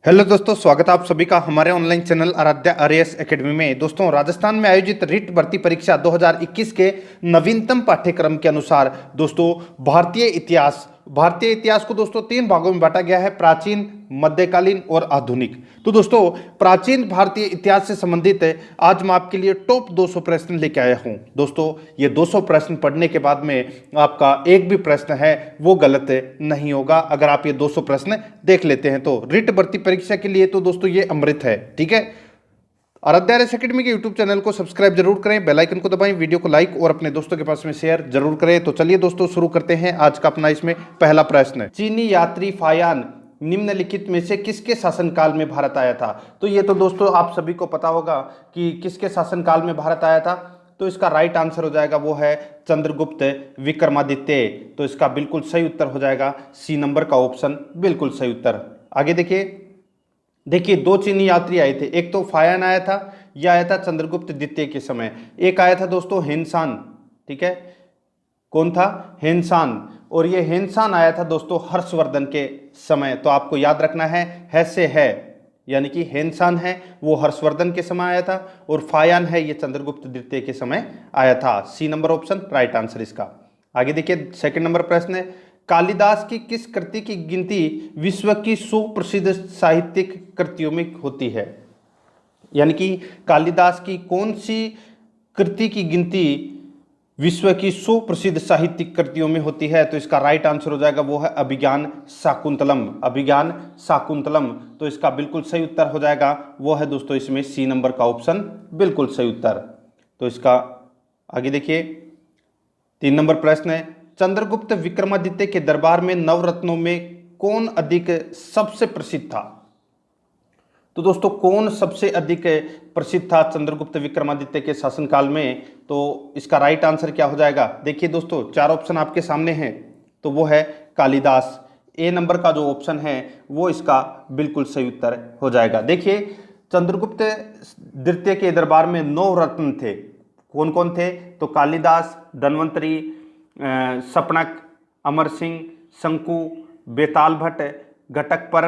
Hello दोस्तों, स्वागत है आप सभी का हमारे online channel Aaradhya RAS academy में। दोस्तों, राजस्थान में आयोजित रीट भर्ती परीक्षा 2021 के नवीनतम पाठ्यक्रम के अनुसार दोस्तों भारतीय इतिहास को दोस्तों तीन भागों में बांटा गया है: प्राचीन, मध्यकालीन और आधुनिक। तो दोस्तों, प्राचीन भारतीय इतिहास से संबंधित आज मैं आपके लिए टॉप 200 प्रश्न लेके आया हूं। दोस्तों, ये 200 प्रश्न पढ़ने के बाद में आपका एक भी प्रश्न है वो गलत नहीं होगा अगर आप ये 200 प्रश्न देख लेते हैं तो। रीट भर्ती परीक्षा के लिए तो दोस्तों ये अमृत है। ठीक है, आराध्या आरएएस एकेडमी के यूट्यूब चैनल को सब्सक्राइब जरूर करें, बेल आइकन को दबाएं, वीडियो को लाइक और अपने दोस्तों के पास में शेयर जरूर करें। तो चलिए दोस्तों, शुरू करते हैं आज का अपना इसमें पहला प्रश्न। चीनी यात्री फायान निम्नलिखित में से किसके शासनकाल में भारत आया था? तो ये तो दोस्तों आप सभी को पता होगा कि किसके शासनकाल में भारत आया था। तो इसका राइट आंसर हो जाएगा वो है चंद्रगुप्त विक्रमादित्य। तो इसका बिल्कुल सही उत्तर हो जाएगा सी नंबर का ऑप्शन, बिल्कुल सही उत्तर। आगे देखिए दो चीनी यात्री आए थे, एक तो फायान आया था, यह आया था चंद्रगुप्त द्वितीय के समय। एक आया था दोस्तों हेनसान, ठीक है, कौन था? हेनसान। और ये हेनसान आया था दोस्तों हर्षवर्धन के समय। तो आपको याद रखना है से है, यानी कि हेनसान है वो हर्षवर्धन के समय आया था और फायान है ये चंद्रगुप्त द्वितीय के समय आया था। C number option right answer इसका। आगे देखिए सेकंड नंबर प्रश्न है, कालिदास की किस कृति की गिनती विश्व की सुप्रसिद्ध साहित्यिक कृतियों में होती है? यानी कि कालिदास की कौन सी कृति की गिनती विश्व की सुप्रसिद्ध साहित्यिक कृतियों में होती है? तो इसका राइट आंसर हो जाएगा वो है अभिज्ञान शाकुंतलम, अभिज्ञान शाकुंतलम। तो इसका बिल्कुल सही उत्तर हो जाएगा वो है दोस्तों इसमें सी नंबर का ऑप्शन, बिल्कुल सही उत्तर। तो इसका आगे देखिए तीन नंबर प्रश्न है, चंद्रगुप्त विक्रमादित्य के दरबार में नवरत्नों में कौन अधिक सबसे प्रसिद्ध था? तो दोस्तों कौन सबसे अधिक प्रसिद्ध था चंद्रगुप्त विक्रमादित्य के शासनकाल में? तो इसका राइट आंसर क्या हो जाएगा? देखिए दोस्तों चार ऑप्शन आपके सामने हैं, तो वो है कालिदास। ए नंबर का जो ऑप्शन है वो इसका बिल्कुल सही उत्तर हो जाएगा। देखिए चंद्रगुप्त द्वितीय के दरबार में 9 रत्न थे। कौन कौन थे? तो कालिदास, धन्वंतरी, सपनक, अमर सिंह, शंकु, बेताल भट्ट, घटकपर,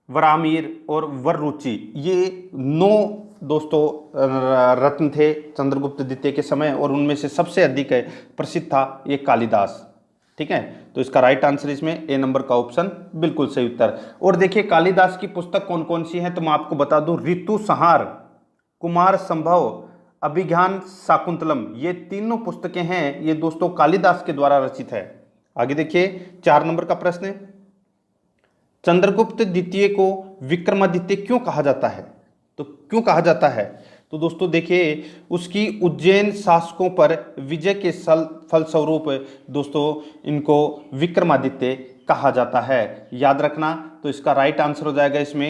वरामीर और वररुचि। ये 9 दोस्तों रत्न थे चंद्रगुप्त द्वितीय के समय और उनमें से सबसे अधिक प्रसिद्ध था ये कालिदास। ठीक है, तो इसका राइट आंसर इसमें ए नंबर का ऑप्शन, बिल्कुल सही उत्तर। और देखिए कालिदास की पुस्तक कौन कौन सी है तो मैं आपको बता दूं, ऋतु संहार, कुमार संभव, अभिज्ञान शाकुंतलम, ये तीनों पुस्तकें हैं ये दोस्तों कालिदास के द्वारा रचित है। आगे देखिए 4 नंबर का प्रश्न है, चंद्रगुप्त द्वितीय को विक्रमादित्य क्यों कहा जाता है? तो क्यों कहा जाता है? तो दोस्तों देखिए उसकी उज्जैन शासकों पर विजय के फलस्वरूप दोस्तों इनको विक्रमादित्य कहा जाता है। याद रखना। तो इसका राइट आंसर हो जाएगा इसमें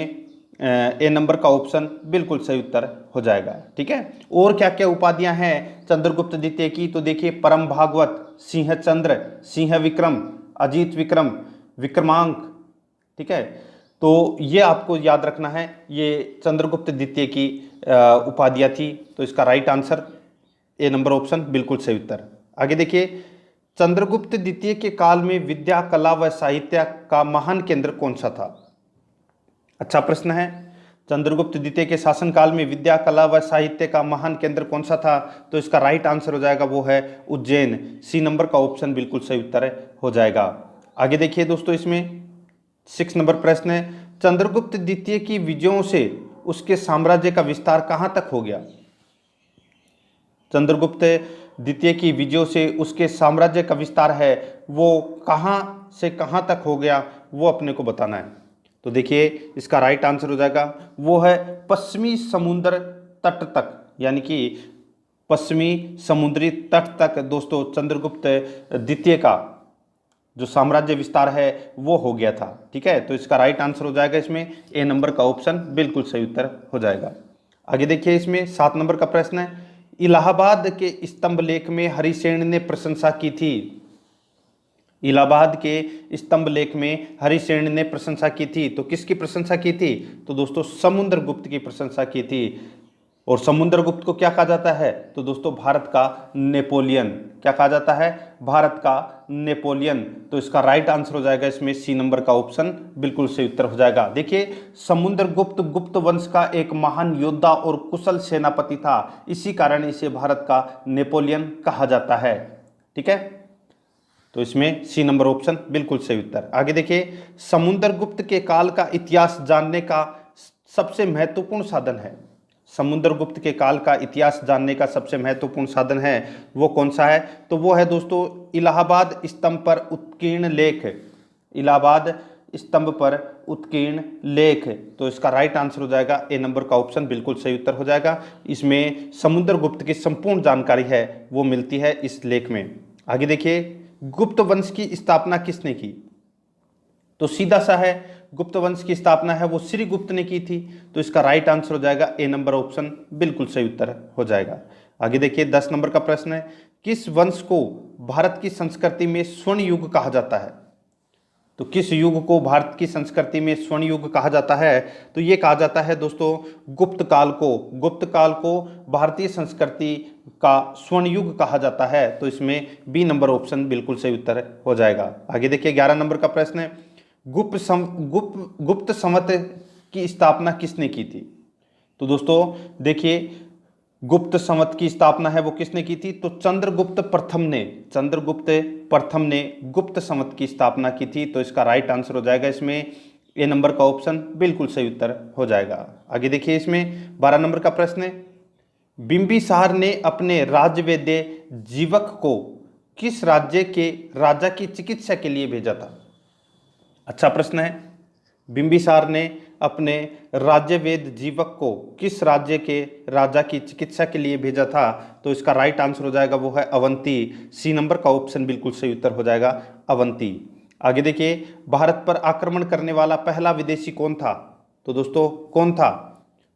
ए नंबर का ऑप्शन, बिल्कुल सही उत्तर हो जाएगा। ठीक है, और क्या क्या उपाधियां हैं चंद्रगुप्त द्वितीय की? तो देखिए परम भागवत, सिंह चंद्र, सिंह विक्रम, अजीत विक्रम, विक्रमांक। ठीक है, तो ये आपको याद रखना है, ये चंद्रगुप्त द्वितीय की उपाधियां थी। तो इसका right answer A number option, बिल्कुल सही उत्तर। आगे देखिए चंद्रगुप्त द्वितीय के काल में विद्या, कला व साहित्य का महान केंद्र कौन सा था? अच्छा प्रश्न है, चंद्रगुप्त द्वितीय के शासनकाल में विद्या, कला व साहित्य का महान केंद्र कौन सा था? तो इसका राइट आंसर हो जाएगा वो है उज्जैन। सी नंबर का ऑप्शन बिल्कुल सही उत्तर हो जाएगा। आगे देखिए दोस्तों इसमें 6 नंबर प्रश्न है, चंद्रगुप्त द्वितीय की विजयों से उसके साम्राज्य का विस्तार कहां तक हो गया? चंद्रगुप्त द्वितीय की विजयों से उसके साम्राज्य का विस्तार है वो कहां से कहां तक हो गया, वो अपने को बताना है। तो देखिए इसका राइट आंसर हो जाएगा वो है पश्चिमी समुद्र तट तक, यानी कि पश्चिमी समुद्री तट तक दोस्तों चंद्रगुप्त द्वितीय का जो साम्राज्य विस्तार है वो हो गया था। ठीक है, तो इसका राइट आंसर हो जाएगा इसमें ए नंबर का ऑप्शन, बिल्कुल सही उत्तर हो जाएगा। आगे देखिए इसमें 7 नंबर का प्रश्न है, इलाहाबाद के स्तंभ लेख में हरिसेन ने प्रशंसा की थी। इलाहाबाद के स्तंभ लेख में हरिसेन ने प्रशंसा की थी, तो किसकी प्रशंसा की थी? तो दोस्तों समुद्रगुप्त की प्रशंसा की थी। और समुद्रगुप्त को क्या कहा जाता है? तो दोस्तों भारत का नेपोलियन। क्या कहा जाता है? भारत का नेपोलियन। तो इसका राइट आंसर हो जाएगा इसमें सी नंबर का ऑप्शन बिल्कुल सही उत्तर हो जाएगा। देखिए, समुद्रगुप्त गुप्त वंश का एक महान योद्धा और कुशल सेनापति था, इसी कारण इसे भारत का नेपोलियन कहा जाता है। ठीक है, तो इसमें सी नंबर ऑप्शन बिल्कुल सही उत्तर। आगे देखिए, समुद्रगुप्त के काल का इतिहास जानने का सबसे महत्वपूर्ण साधन है। समुद्रगुप्त के काल का इतिहास जानने का सबसे महत्वपूर्ण साधन है, वो कौन सा है? तो वो है दोस्तों इलाहाबाद स्तंभ पर उत्कीर्ण लेख। इलाहाबाद स्तंभ पर उत्कीर्ण लेख। तो इसका राइट आंसर हो जाएगा ए नंबर का ऑप्शन बिल्कुल सही उत्तर हो जाएगा। इसमें समुद्रगुप्त की संपूर्ण जानकारी है वो मिलती है इस लेख में। आगे देखिए, गुप्त वंश की स्थापना किसने की? तो सीधा सा है, गुप्त वंश की स्थापना है वो श्रीगुप्त ने की थी। तो इसका राइट आंसर हो जाएगा ए नंबर ऑप्शन बिल्कुल सही उत्तर हो जाएगा। आगे देखिए, 10 नंबर का प्रश्न है, किस वंश को भारत की संस्कृति में स्वर्ण युग कहा जाता है? तो किस युग को भारत की संस्कृति में स्वर्ण युग कहा जाता है? तो ये कहा जाता है दोस्तों गुप्त काल को। गुप्त काल को भारतीय संस्कृति का स्वर्ण युग कहा जाता है। तो इसमें बी नंबर ऑप्शन बिल्कुल सही उत्तर हो जाएगा। आगे देखिए, 11 नंबर का प्रश्न है, गुप्त संवत की स्थापना किसने की थी? तो दोस्तों देखिए, गुप्त संवत की स्थापना है वो किसने की थी? तो चंद्रगुप्त प्रथम ने गुप्त संवत की स्थापना की थी। तो इसका राइट आंसर हो जाएगा इसमें ए नंबर का ऑप्शन बिल्कुल सही उत्तर हो जाएगा। आगे देखिए, इसमें 12 नंबर का प्रश्न है, बिंबिसार ने अपने राजवेद्य जीवक को किस राज्य के राजा की चिकित्सा के लिए भेजा था? अच्छा प्रश्न है। बिंबिसार ने अपने राज्यवेद जीवक को किस राज्य के राजा की चिकित्सा के लिए भेजा था? तो इसका राइट आंसर हो जाएगा वो है अवंती। सी नंबर का ऑप्शन बिल्कुल सही उत्तर हो जाएगा अवंती। आगे देखिए, भारत पर आक्रमण करने वाला पहला विदेशी कौन था? तो दोस्तों कौन था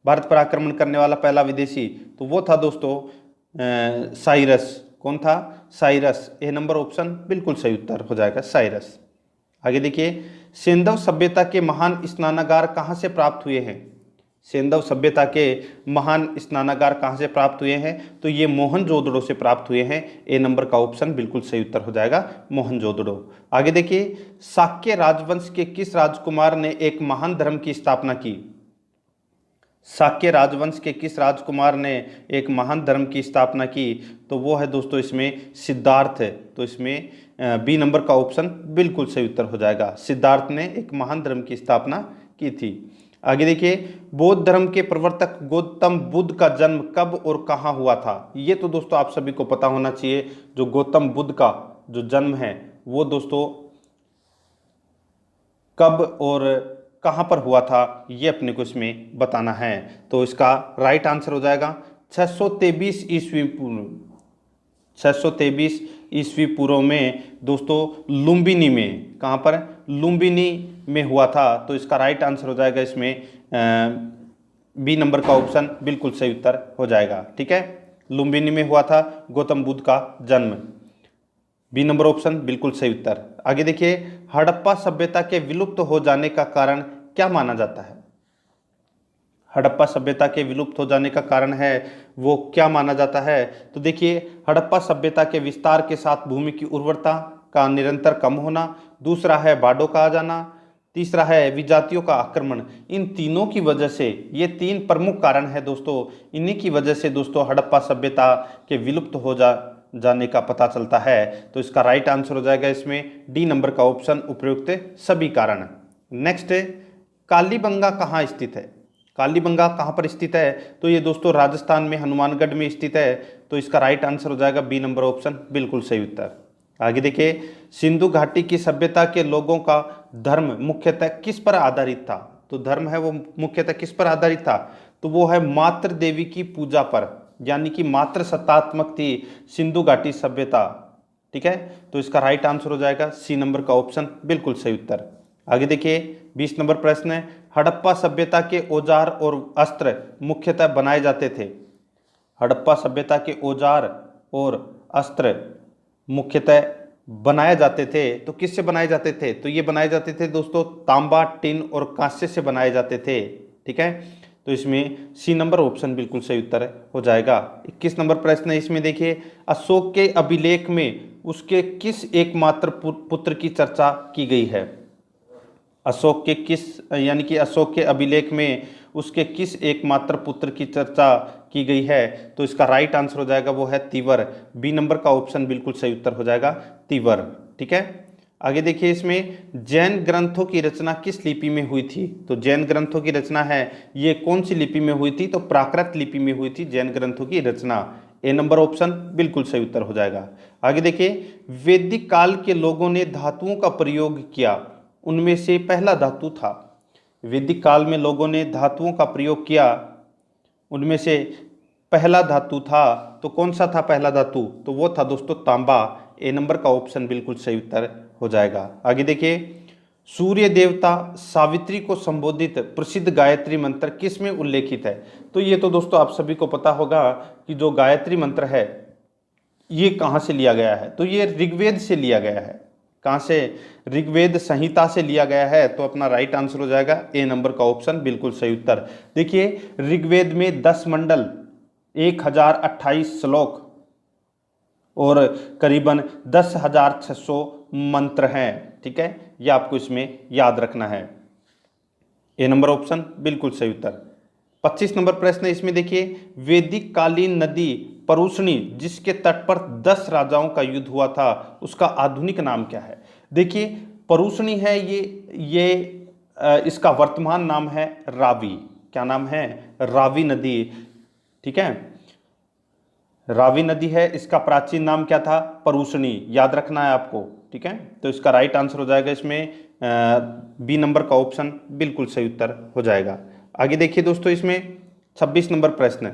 भारत पर आक्रमण करने वाला पहला विदेशी? तो वो था दोस्तों साइरस। कौन था? साइरस। ए नंबर ऑप्शन बिल्कुल सही उत्तर हो जाएगा साइरस। आगे देखिए, सिंधव सभ्यता के महान स्नानागार कहाँ से प्राप्त हुए हैं? सिंधव सभ्यता के महान स्नानागार कहाँ से प्राप्त हुए हैं? तो ये मोहनजोदड़ो से प्राप्त हुए हैं। ए नंबर का ऑप्शन बिल्कुल सही उत्तर हो जाएगा मोहनजोदड़ो। आगे देखिए, शाक्य राजवंश के किस राजकुमार ने एक महान धर्म की स्थापना की? शाक्य राजवंश के किस राजकुमार ने एक महान धर्म की स्थापना की? तो वो है दोस्तों इसमें सिद्धार्थ है। तो इसमें बी नंबर का ऑप्शन बिल्कुल सही उत्तर हो जाएगा। सिद्धार्थ ने एक महान धर्म की स्थापना की थी। आगे देखिए, बौद्ध धर्म के प्रवर्तक गौतम बुद्ध का जन्म कब और कहाँ हुआ था? ये तो दोस्तों आप सभी को पता होना चाहिए। जो गौतम बुद्ध का जो जन्म है वो दोस्तों कब और कहाँ पर हुआ था, ये अपने को इसमें बताना है। तो इसका राइट आंसर हो जाएगा 623 ईस्वी पूर्व। 623 ईस्वी पूर्व में दोस्तों लुम्बिनी में, कहाँ पर? लुम्बिनी में हुआ था। तो इसका राइट आंसर हो जाएगा इसमें बी नंबर का ऑप्शन बिल्कुल सही उत्तर हो जाएगा। ठीक है, लुम्बिनी में हुआ था गौतम बुद्ध का जन्म। बी नंबर ऑप्शन बिल्कुल सही उत्तर। आगे देखिए, हड़प्पा सभ्यता के विलुप्त हो जाने का कारण क्या माना जाता है? हड़प्पा सभ्यता के विलुप्त हो जाने का कारण है वो क्या माना जाता है? तो देखिए, हड़प्पा सभ्यता के विस्तार के साथ भूमि की उर्वरता का निरंतर कम होना, दूसरा है बाढ़ों का आ जाना, तीसरा है विजातियों का आक्रमण। इन तीनों की वजह से, ये 3 प्रमुख कारण है दोस्तों, इन्हीं की वजह से दोस्तों हड़प्पा सभ्यता के विलुप्त हो जाने का पता चलता है। तो इसका राइट आंसर हो जाएगा इसमें डी नंबर का ऑप्शन उपयुक्त सभी कारण। नेक्स्ट है, कालीबंगा कहाँ स्थित है? कालीबंगा कहाँ पर स्थित है? तो ये दोस्तों राजस्थान में हनुमानगढ़ में स्थित है। तो इसका राइट आंसर हो जाएगा बी नंबर ऑप्शन बिल्कुल सही उत्तर। आगे देखिए, सिंधु घाटी की सभ्यता के लोगों का धर्म मुख्यतः किस पर आधारित था? तो धर्म है वो मुख्यतः किस पर आधारित था? तो वो है मातृ देवी की पूजा पर, यानी कि मातृ सत्तात्मक थी सिंधु घाटी सभ्यता। ठीक है, तो इसका राइट आंसर हो जाएगा सी नंबर का ऑप्शन बिल्कुल सही उत्तर। आगे देखिए, 20 नंबर प्रश्न है, हड़प्पा सभ्यता के औजार और अस्त्र मुख्यतः बनाए जाते थे। हड़प्पा सभ्यता के औजार और अस्त्र मुख्यतः बनाए जाते थे। तो किससे बनाए जाते थे? तो ये बनाए जाते थे दोस्तों तांबा, टिन और कांस्य से बनाए जाते थे। ठीक है, तो इसमें सी नंबर ऑप्शन बिल्कुल सही उत्तर हो जाएगा। 21 नंबर प्रश्न है, इसमें देखिए अशोक के अभिलेख में उसके किस एकमात्र पुत्र की चर्चा की गई है। अशोक के किस यानी कि अशोक के अभिलेख में उसके किस एकमात्र पुत्र की चर्चा की गई है, तो इसका राइट आंसर हो जाएगा वो है तीवर। बी नंबर का ऑप्शन बिल्कुल सही उत्तर हो जाएगा तीवर। ठीक है, आगे देखिए इसमें जैन ग्रंथों की रचना किस लिपि में हुई थी। तो जैन ग्रंथों की रचना है ये कौन सी लिपि में हुई थी, तो प्राकृत लिपि में हुई थी जैन ग्रंथों की रचना। ए नंबर ऑप्शन बिल्कुल सही उत्तर हो जाएगा। आगे देखिए वैदिक काल के लोगों ने धातुओं का प्रयोग किया, उनमें से पहला धातु था। वैदिक काल में लोगों ने धातुओं का प्रयोग किया, उनमें से पहला धातु था, तो कौन सा था पहला धातु, तो वो था दोस्तों तांबा। ए नंबर का ऑप्शन बिल्कुल सही उत्तर हो जाएगा। आगे देखिए सूर्य देवता सावित्री को संबोधित प्रसिद्ध गायत्री मंत्र किस में उल्लेखित है। तो ये तो दोस्तों आप सभी को पता होगा कि जो गायत्री मंत्र है ये कहाँ से लिया गया है, तो ये ऋग्वेद से लिया गया है। कहाँ से, ऋग्वेद संहिता से लिया गया है। तो अपना राइट आंसर हो जाएगा ए नंबर का ऑप्शन बिल्कुल सही उत्तर। देखिए ऋग्वेद में 10 मंडल, 1028 श्लोक और करीबन 10,600 मंत्र हैं। ठीक है, ये आपको इसमें याद रखना है। ए नंबर ऑप्शन बिल्कुल सही उत्तर। 25 नंबर प्रश्न है, इसमें देखिए वैदिक कालीन नदी परुष्णी जिसके तट पर 10 राजाओं का युद्ध हुआ था उसका आधुनिक नाम क्या है। देखिए परुष्णी है ये इसका वर्तमान नाम है रावी। क्या नाम है, रावी नदी। ठीक है, रावी नदी है, इसका प्राचीन नाम क्या था, परुष्णी, याद रखना है आपको। ठीक है, तो इसका राइट आंसर हो जाएगा इसमें बी नंबर का ऑप्शन बिल्कुल सही उत्तर हो जाएगा। आगे देखिए दोस्तों इसमें 26 नंबर प्रश्न है,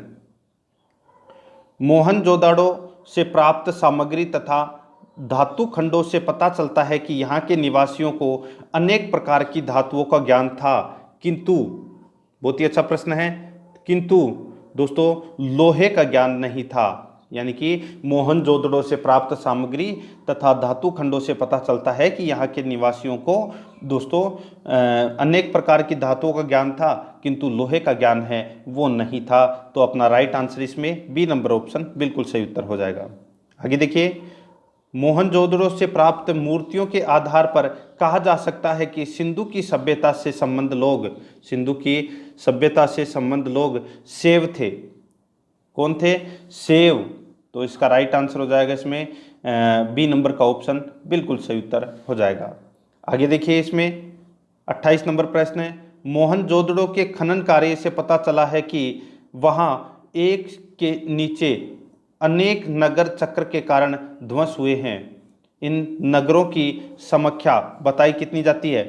मोहनजोदाड़ो से प्राप्त सामग्री तथा धातु खंडों से पता चलता है कि यहाँ के निवासियों को अनेक प्रकार की धातुओं का ज्ञान था, किंतु, बहुत ही अच्छा प्रश्न है, किंतु दोस्तों लोहे का ज्ञान नहीं था। यानी कि मोहनजोदड़ो से प्राप्त सामग्री तथा धातु खंडों से पता चलता है कि यहाँ के निवासियों को दोस्तों अनेक प्रकार की धातुओं का ज्ञान था, किंतु लोहे का ज्ञान है वो नहीं था। तो अपना राइट आंसर इसमें बी नंबर ऑप्शन बिल्कुल सही उत्तर हो जाएगा। आगे देखिए मोहनजोदड़ो से प्राप्त मूर्तियों के आधार पर कहा जा सकता है कि सिंधु की सभ्यता से संबंध लोग सेव थे। कौन थे, सेव। तो इसका राइट आंसर हो जाएगा इसमें बी नंबर का ऑप्शन बिल्कुल सही उत्तर हो जाएगा। आगे देखिए इसमें 28 नंबर प्रश्न है, मोहनजोदड़ो के खनन कार्य से पता चला है कि वहाँ एक के नीचे अनेक नगर चक्र के कारण ध्वंस हुए हैं। इन नगरों की संख्या बताई कितनी जाती है।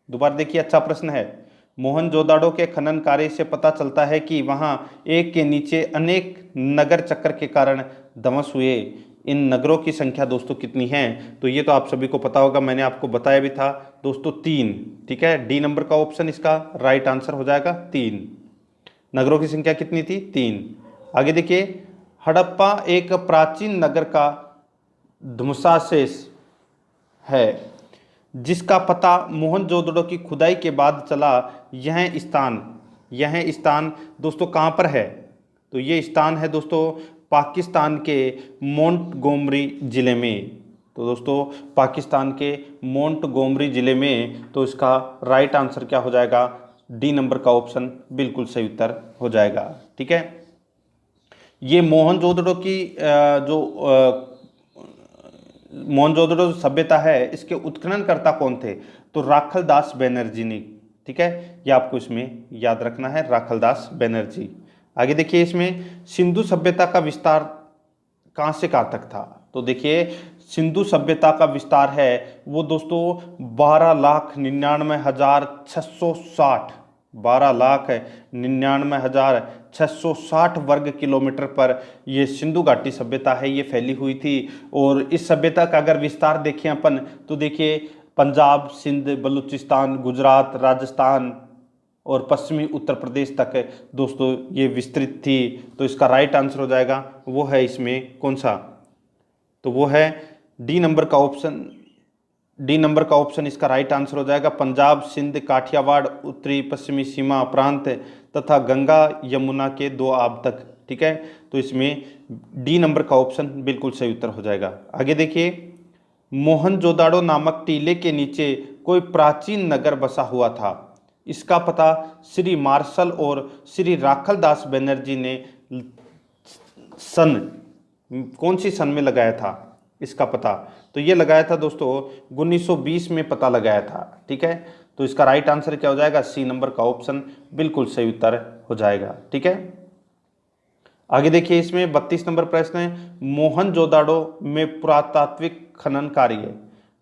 दोबारा देखिए, अच्छा प्रश्न है। मोहनजोदाड़ो के खनन कार्य से पता चलता है कि वहाँ एक के नीचे अनेक नगर चक्र के कारण ध्वंस हुए। इन नगरों की संख्या दोस्तों कितनी है, तो ये तो आप सभी को पता होगा, मैंने आपको बताया भी था दोस्तों 3। ठीक है, डी नंबर का ऑप्शन इसका राइट आंसर हो जाएगा 3। नगरों की संख्या कितनी थी, 3। आगे देखिए हड़प्पा एक प्राचीन नगर का ध्वंसावशेष है जिसका पता मोहनजोदड़ो की खुदाई के बाद चला। यह स्थान दोस्तों कहाँ पर है, तो ये स्थान है दोस्तों पाकिस्तान के मोंटगोमरी ज़िले में। तो दोस्तों पाकिस्तान के मोंटगोमरी ज़िले में, तो इसका राइट आंसर क्या हो जाएगा, डी नंबर का ऑप्शन बिल्कुल सही उत्तर हो जाएगा। ठीक है, ये मोहनजोदड़ो की मोहनजोदड़ो सभ्यता है इसके उत्खननकर्ता कौन थे, तो राखलदास बनर्जी ने। ठीक है, ये आपको इसमें याद रखना है, राखलदास बनर्जी। आगे देखिए इसमें सिंधु सभ्यता का विस्तार कहाँ से कहाँ तक था। तो देखिए सिंधु सभ्यता का विस्तार है वो दोस्तों 12,99,660 वर्ग किलोमीटर पर ये सिंधु घाटी सभ्यता है, ये फैली हुई थी। और इस सभ्यता का अगर विस्तार देखें अपन, तो देखिए पंजाब, सिंध, बलूचिस्तान, गुजरात, राजस्थान और पश्चिमी उत्तर प्रदेश तक दोस्तों ये विस्तृत थी। तो इसका राइट आंसर हो जाएगा वो है इसमें कौन सा, तो वो है डी नंबर का ऑप्शन डी नंबर का ऑप्शन इसका राइट आंसर हो जाएगा। पंजाब, सिंध, काठियावाड़, उत्तरी पश्चिमी सीमा प्रांत तथा गंगा यमुना के दो आब तक। ठीक है, तो इसमें डी नंबर का ऑप्शन बिल्कुल सही उत्तर हो जाएगा। आगे देखिए, मोहनजोदाड़ो नामक टीले के नीचे कोई प्राचीन नगर बसा हुआ था। इसका पता श्री मार्शल और श्री राखलदास बनर्जी ने सन कौन सी सन में लगाया था इसका पता? तो ये लगाया था दोस्तों 1920 में पता लगाया था। ठीक है, तो इसका राइट आंसर क्या हो जाएगा? सी नंबर का ऑप्शन बिल्कुल सही उत्तर हो जाएगा। ठीक है, आगे देखिए, इसमें 32 नंबर प्रश्न है, मोहनजोदाड़ो में पुरातात्विक खनन कार्य,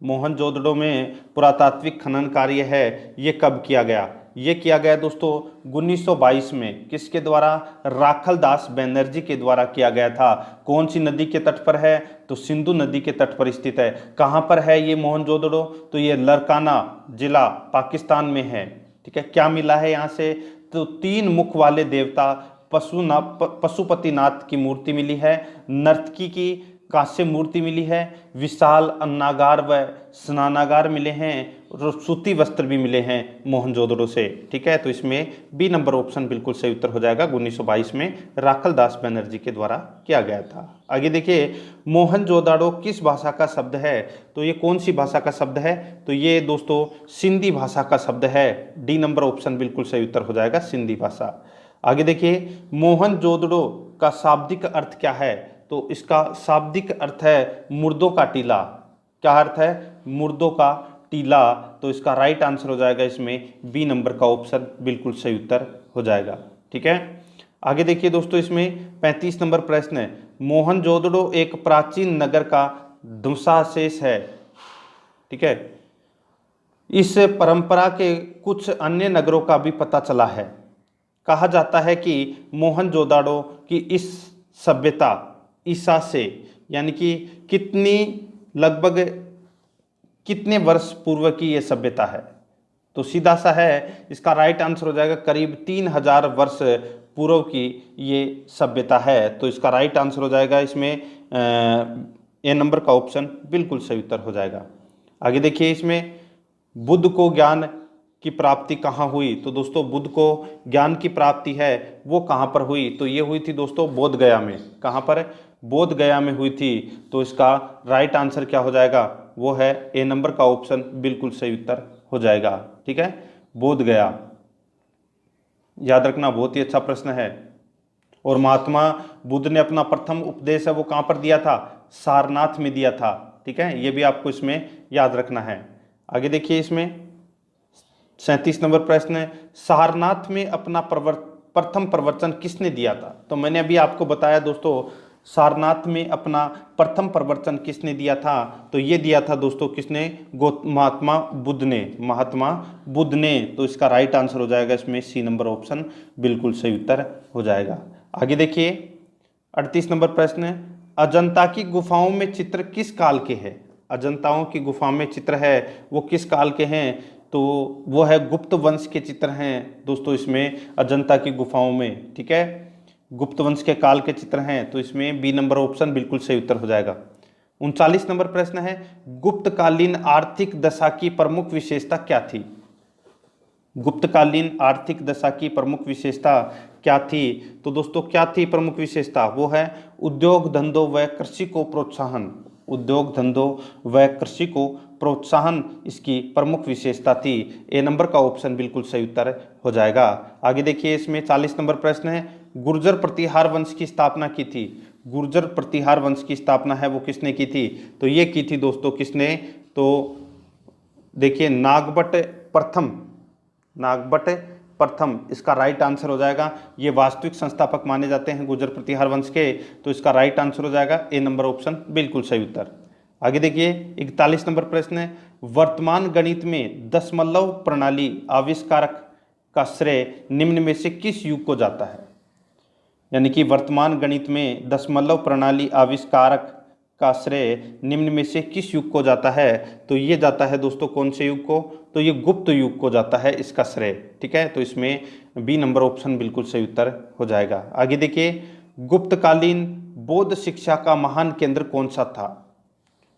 मोहनजोदड़ो में पुरातात्विक खनन कार्य है, ये कब किया गया? ये किया गया दोस्तों 1922 में। किसके द्वारा? राखलदास बनर्जी के द्वारा किया गया था। कौन सी नदी के तट पर है? तो सिंधु नदी के तट पर स्थित है। कहाँ पर है ये मोहनजोदड़ो? तो ये लरकाना जिला पाकिस्तान में है। ठीक है, क्या मिला है यहाँ से? तो 3 मुख वाले देवता पशुपतिनाथ की मूर्ति मिली है, नर्तकी की कांस्य मूर्ति मिली है, विशाल अन्नागार व स्नानागार मिले हैं, और सूती वस्त्र भी मिले हैं मोहनजोदड़ो से। ठीक है, तो इसमें बी नंबर ऑप्शन बिल्कुल सही उत्तर हो जाएगा। 1922 में राखलदास बनर्जी के द्वारा किया गया था। आगे देखिए, मोहनजोदाड़ो किस भाषा का शब्द है? तो ये कौन सी भाषा का शब्द है? तो ये दोस्तों सिंधी भाषा का शब्द है। डी नंबर ऑप्शन बिल्कुल सही उत्तर हो जाएगा, सिंधी भाषा। आगे देखिए, मोहनजोदड़ो का शाब्दिक अर्थ क्या है? तो इसका शाब्दिक अर्थ है मुर्दों का टीला। क्या अर्थ है? मुर्दों का टीला। तो इसका राइट आंसर हो जाएगा इसमें बी नंबर का ऑप्शन बिल्कुल सही उत्तर हो जाएगा। ठीक है, आगे देखिए दोस्तों, इसमें 35 नंबर प्रश्न है, मोहनजोदड़ो एक प्राचीन नगर का ध्वंसावशेष है। ठीक है, इस परंपरा के कुछ अन्य नगरों का भी पता चला है। कहा जाता है कि मोहनजोदाड़ो की इस सभ्यता ईसा से यानी कि लगभग कितने वर्ष पूर्व की ये सभ्यता है? तो सीधा सा है, इसका राइट आंसर हो जाएगा करीब 3000 वर्ष पूर्व की ये सभ्यता है। तो इसका राइट आंसर हो जाएगा इसमें ए नंबर का ऑप्शन बिल्कुल सही उत्तर हो जाएगा। आगे देखिए, इसमें बुद्ध को ज्ञान की प्राप्ति कहाँ हुई? तो दोस्तों बुद्ध को ज्ञान की प्राप्ति है वो कहाँ पर हुई? तो ये हुई थी दोस्तों बोध गया में। कहाँ पर? बोध गया में हुई थी। तो इसका राइट आंसर क्या हो जाएगा? वो है ए नंबर का ऑप्शन बिल्कुल सही उत्तर हो जाएगा। ठीक है, बोध गया, याद रखना, बहुत ही अच्छा प्रश्न है। और महात्मा बुद्ध ने अपना प्रथम उपदेश है वो कहाँ पर दिया था? सारनाथ में दिया था। ठीक है, ये भी आपको इसमें याद रखना है। आगे देखिए, इसमें 37 नंबर प्रश्न है, सारनाथ में अपना प्रथम प्रवचन किसने दिया था? तो मैंने अभी आपको बताया दोस्तों, सारनाथ में अपना प्रथम प्रवचन किसने दिया था? तो ये दिया था दोस्तों किसने? महात्मा बुद्ध ने। महात्मा बुद्ध ने। तो इसका राइट आंसर हो जाएगा इसमें सी नंबर ऑप्शन बिल्कुल सही उत्तर हो जाएगा। आगे देखिए, 38 नंबर प्रश्न है, अजंता की गुफाओं में चित्र किस काल के हैं? अजंताओं की गुफा में चित्र है वो किस काल के हैं? तो वो है गुप्त वंश के चित्र हैं दोस्तों इसमें अजंता की गुफाओं में। ठीक है, गुप्त वंश के काल के चित्र हैं। तो इसमें बी नंबर ऑप्शन बिल्कुल सही उत्तर हो जाएगा। 39 नंबर प्रश्न है, गुप्तकालीन आर्थिक दशा की प्रमुख विशेषता क्या थी? गुप्तकालीन आर्थिक दशा की प्रमुख विशेषता क्या थी? तो दोस्तों क्या थी प्रमुख विशेषता? वो है उद्योग धंधों व कृषि को प्रोत्साहन। उद्योग धंधों व कृषि को प्रोत्साहन इसकी प्रमुख विशेषता थी। ए नंबर का ऑप्शन बिल्कुल सही उत्तर हो जाएगा। आगे देखिए, इसमें 40 नंबर प्रश्न है, गुर्जर प्रतिहार वंश की स्थापना की थी। गुर्जर प्रतिहार वंश की स्थापना है वो किसने की थी? तो ये की थी दोस्तों किसने? तो देखिए नागभट्ट प्रथम। नागभट्ट प्रथम इसका राइट आंसर हो जाएगा। ये वास्तविक संस्थापक माने जाते हैं गुर्जर प्रतिहार वंश के। तो इसका राइट आंसर हो जाएगा ए नंबर ऑप्शन बिल्कुल सही उत्तर। आगे देखिए, 41 नंबर प्रश्न है, वर्तमान गणित में दशमलव प्रणाली आविष्कारक का श्रेय निम्न में से किस युग को जाता है? यानी कि वर्तमान गणित में दशमलव प्रणाली आविष्कारक का श्रेय निम्न में से किस युग को जाता है? तो ये जाता है दोस्तों कौन से युग को? तो ये गुप्त युग को जाता है इसका श्रेय। ठीक है, तो इसमें बी नंबर ऑप्शन बिल्कुल सही उत्तर हो जाएगा। आगे देखिए, गुप्तकालीन बौद्ध शिक्षा का महान केंद्र कौन सा था?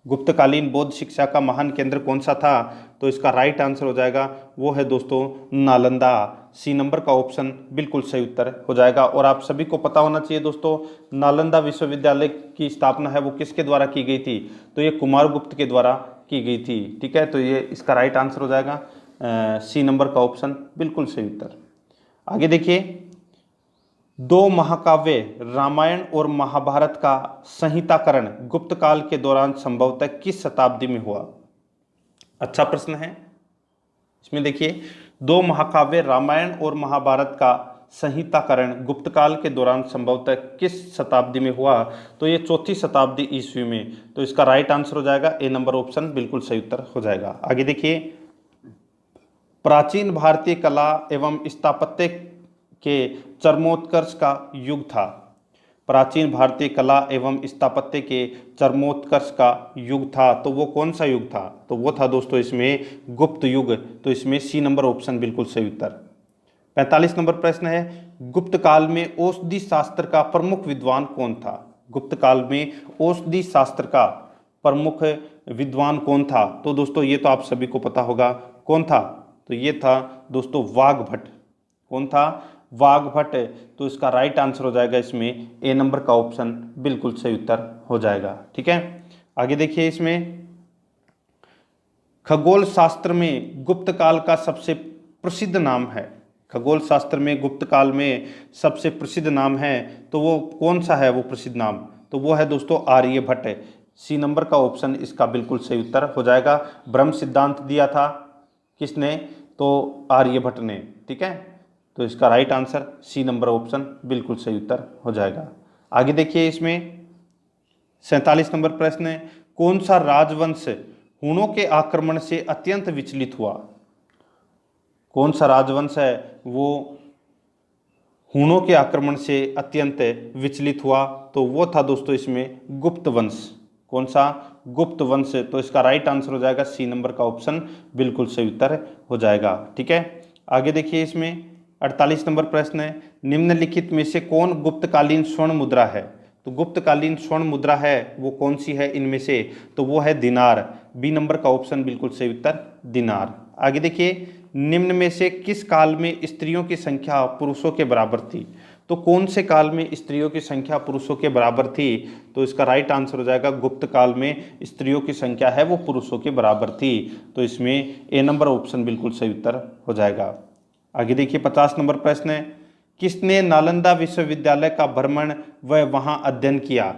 गुप्तकालीन बौद्ध शिक्षा का महान केंद्र कौन सा था? तो इसका राइट आंसर हो जाएगा वो है दोस्तों नालंदा। सी नंबर का ऑप्शन बिल्कुल सही उत्तर हो जाएगा। और आप सभी को पता होना चाहिए दोस्तों, नालंदा विश्वविद्यालय की स्थापना है वो किसके द्वारा की गई थी? तो ये कुमारगुप्त के द्वारा की गई थी। ठीक है, तो ये इसका राइट आंसर हो जाएगा सी नंबर का ऑप्शन बिल्कुल सही उत्तर। आगे देखिए, दो महाकाव्य रामायण और महाभारत का संहिताकरण गुप्त काल के दौरान संभवतः किस शताब्दी में हुआ? अच्छा प्रश्न है। इसमें देखिए, दो महाकाव्य रामायण और महाभारत का संहिताकरण गुप्त काल के दौरान संभवतः किस शताब्दी में हुआ? तो ये 4वीं शताब्दी ईस्वी में। तो इसका राइट आंसर हो जाएगा ए नंबर ऑप्शन बिल्कुल सही उत्तर हो जाएगा। आगे देखिए, प्राचीन भारतीय कला एवं स्थापत्य के चरमोत्कर्ष का युग था। प्राचीन भारतीय कला एवं स्थापत्य के चरमोत्कर्ष का युग था, तो वो कौन सा युग था? तो वो था दोस्तों इसमें गुप्त युग। तो इसमें सी नंबर ऑप्शन बिल्कुल सही उत्तर। 45 नंबर प्रश्न है, गुप्त काल में औषधि शास्त्र का प्रमुख विद्वान कौन था? गुप्त काल में औषधि शास्त्र का प्रमुख विद्वान कौन था? तो दोस्तों ये तो आप सभी को पता होगा कौन था। तो ये था दोस्तों वाघभट्ट। कौन था? वाघभट्ट। तो इसका राइट आंसर हो जाएगा इसमें ए नंबर का ऑप्शन बिल्कुल सही उत्तर हो जाएगा। ठीक है, आगे देखिए, इसमें खगोल शास्त्र में गुप्त काल का सबसे प्रसिद्ध नाम है। खगोल शास्त्र में गुप्त काल में सबसे प्रसिद्ध नाम है, तो वो कौन सा है वो प्रसिद्ध नाम? तो वो है दोस्तों आर्यभट्ट। सी नंबर का ऑप्शन इसका बिल्कुल सही उत्तर हो जाएगा। ब्रह्म सिद्धांत दिया था किसने? तो आर्यभट्ट ने। ठीक है, तो इसका right answer C number option बिल्कुल सही उत्तर हो जाएगा। आगे देखिए, इसमें 47 नंबर प्रश्न है, कौन सा राजवंश हुणों के आक्रमण से अत्यंत विचलित हुआ? कौन सा राजवंश है वो हुणों के आक्रमण से अत्यंत विचलित हुआ? तो वो था दोस्तों इसमें गुप्त वंश। कौन सा? गुप्त वंश। तो इसका राइट आंसर हो जाएगा सी नंबर का ऑप्शन बिल्कुल सही उत्तर हो जाएगा। ठीक है, आगे देखिए, इसमें 48 नंबर प्रश्न है, निम्नलिखित में से कौन गुप्तकालीन स्वर्ण मुद्रा है? तो गुप्तकालीन स्वर्ण मुद्रा है वो कौन सी है इनमें से? तो वो है दिनार। बी नंबर का ऑप्शन बिल्कुल सही उत्तर दिनार। आगे देखिए, निम्न में से किस काल में स्त्रियों की संख्या पुरुषों के बराबर थी? तो कौन से काल में स्त्रियों की संख्या पुरुषों के बराबर थी? तो इसका राइट आंसर हो जाएगा गुप्त काल में स्त्रियों की संख्या है वो पुरुषों के बराबर थी। तो इसमें ए नंबर ऑप्शन बिल्कुल सही उत्तर हो जाएगा। आगे देखिए, 50 नंबर प्रश्न है, किसने नालंदा विश्वविद्यालय का भ्रमण व वहां अध्ययन किया?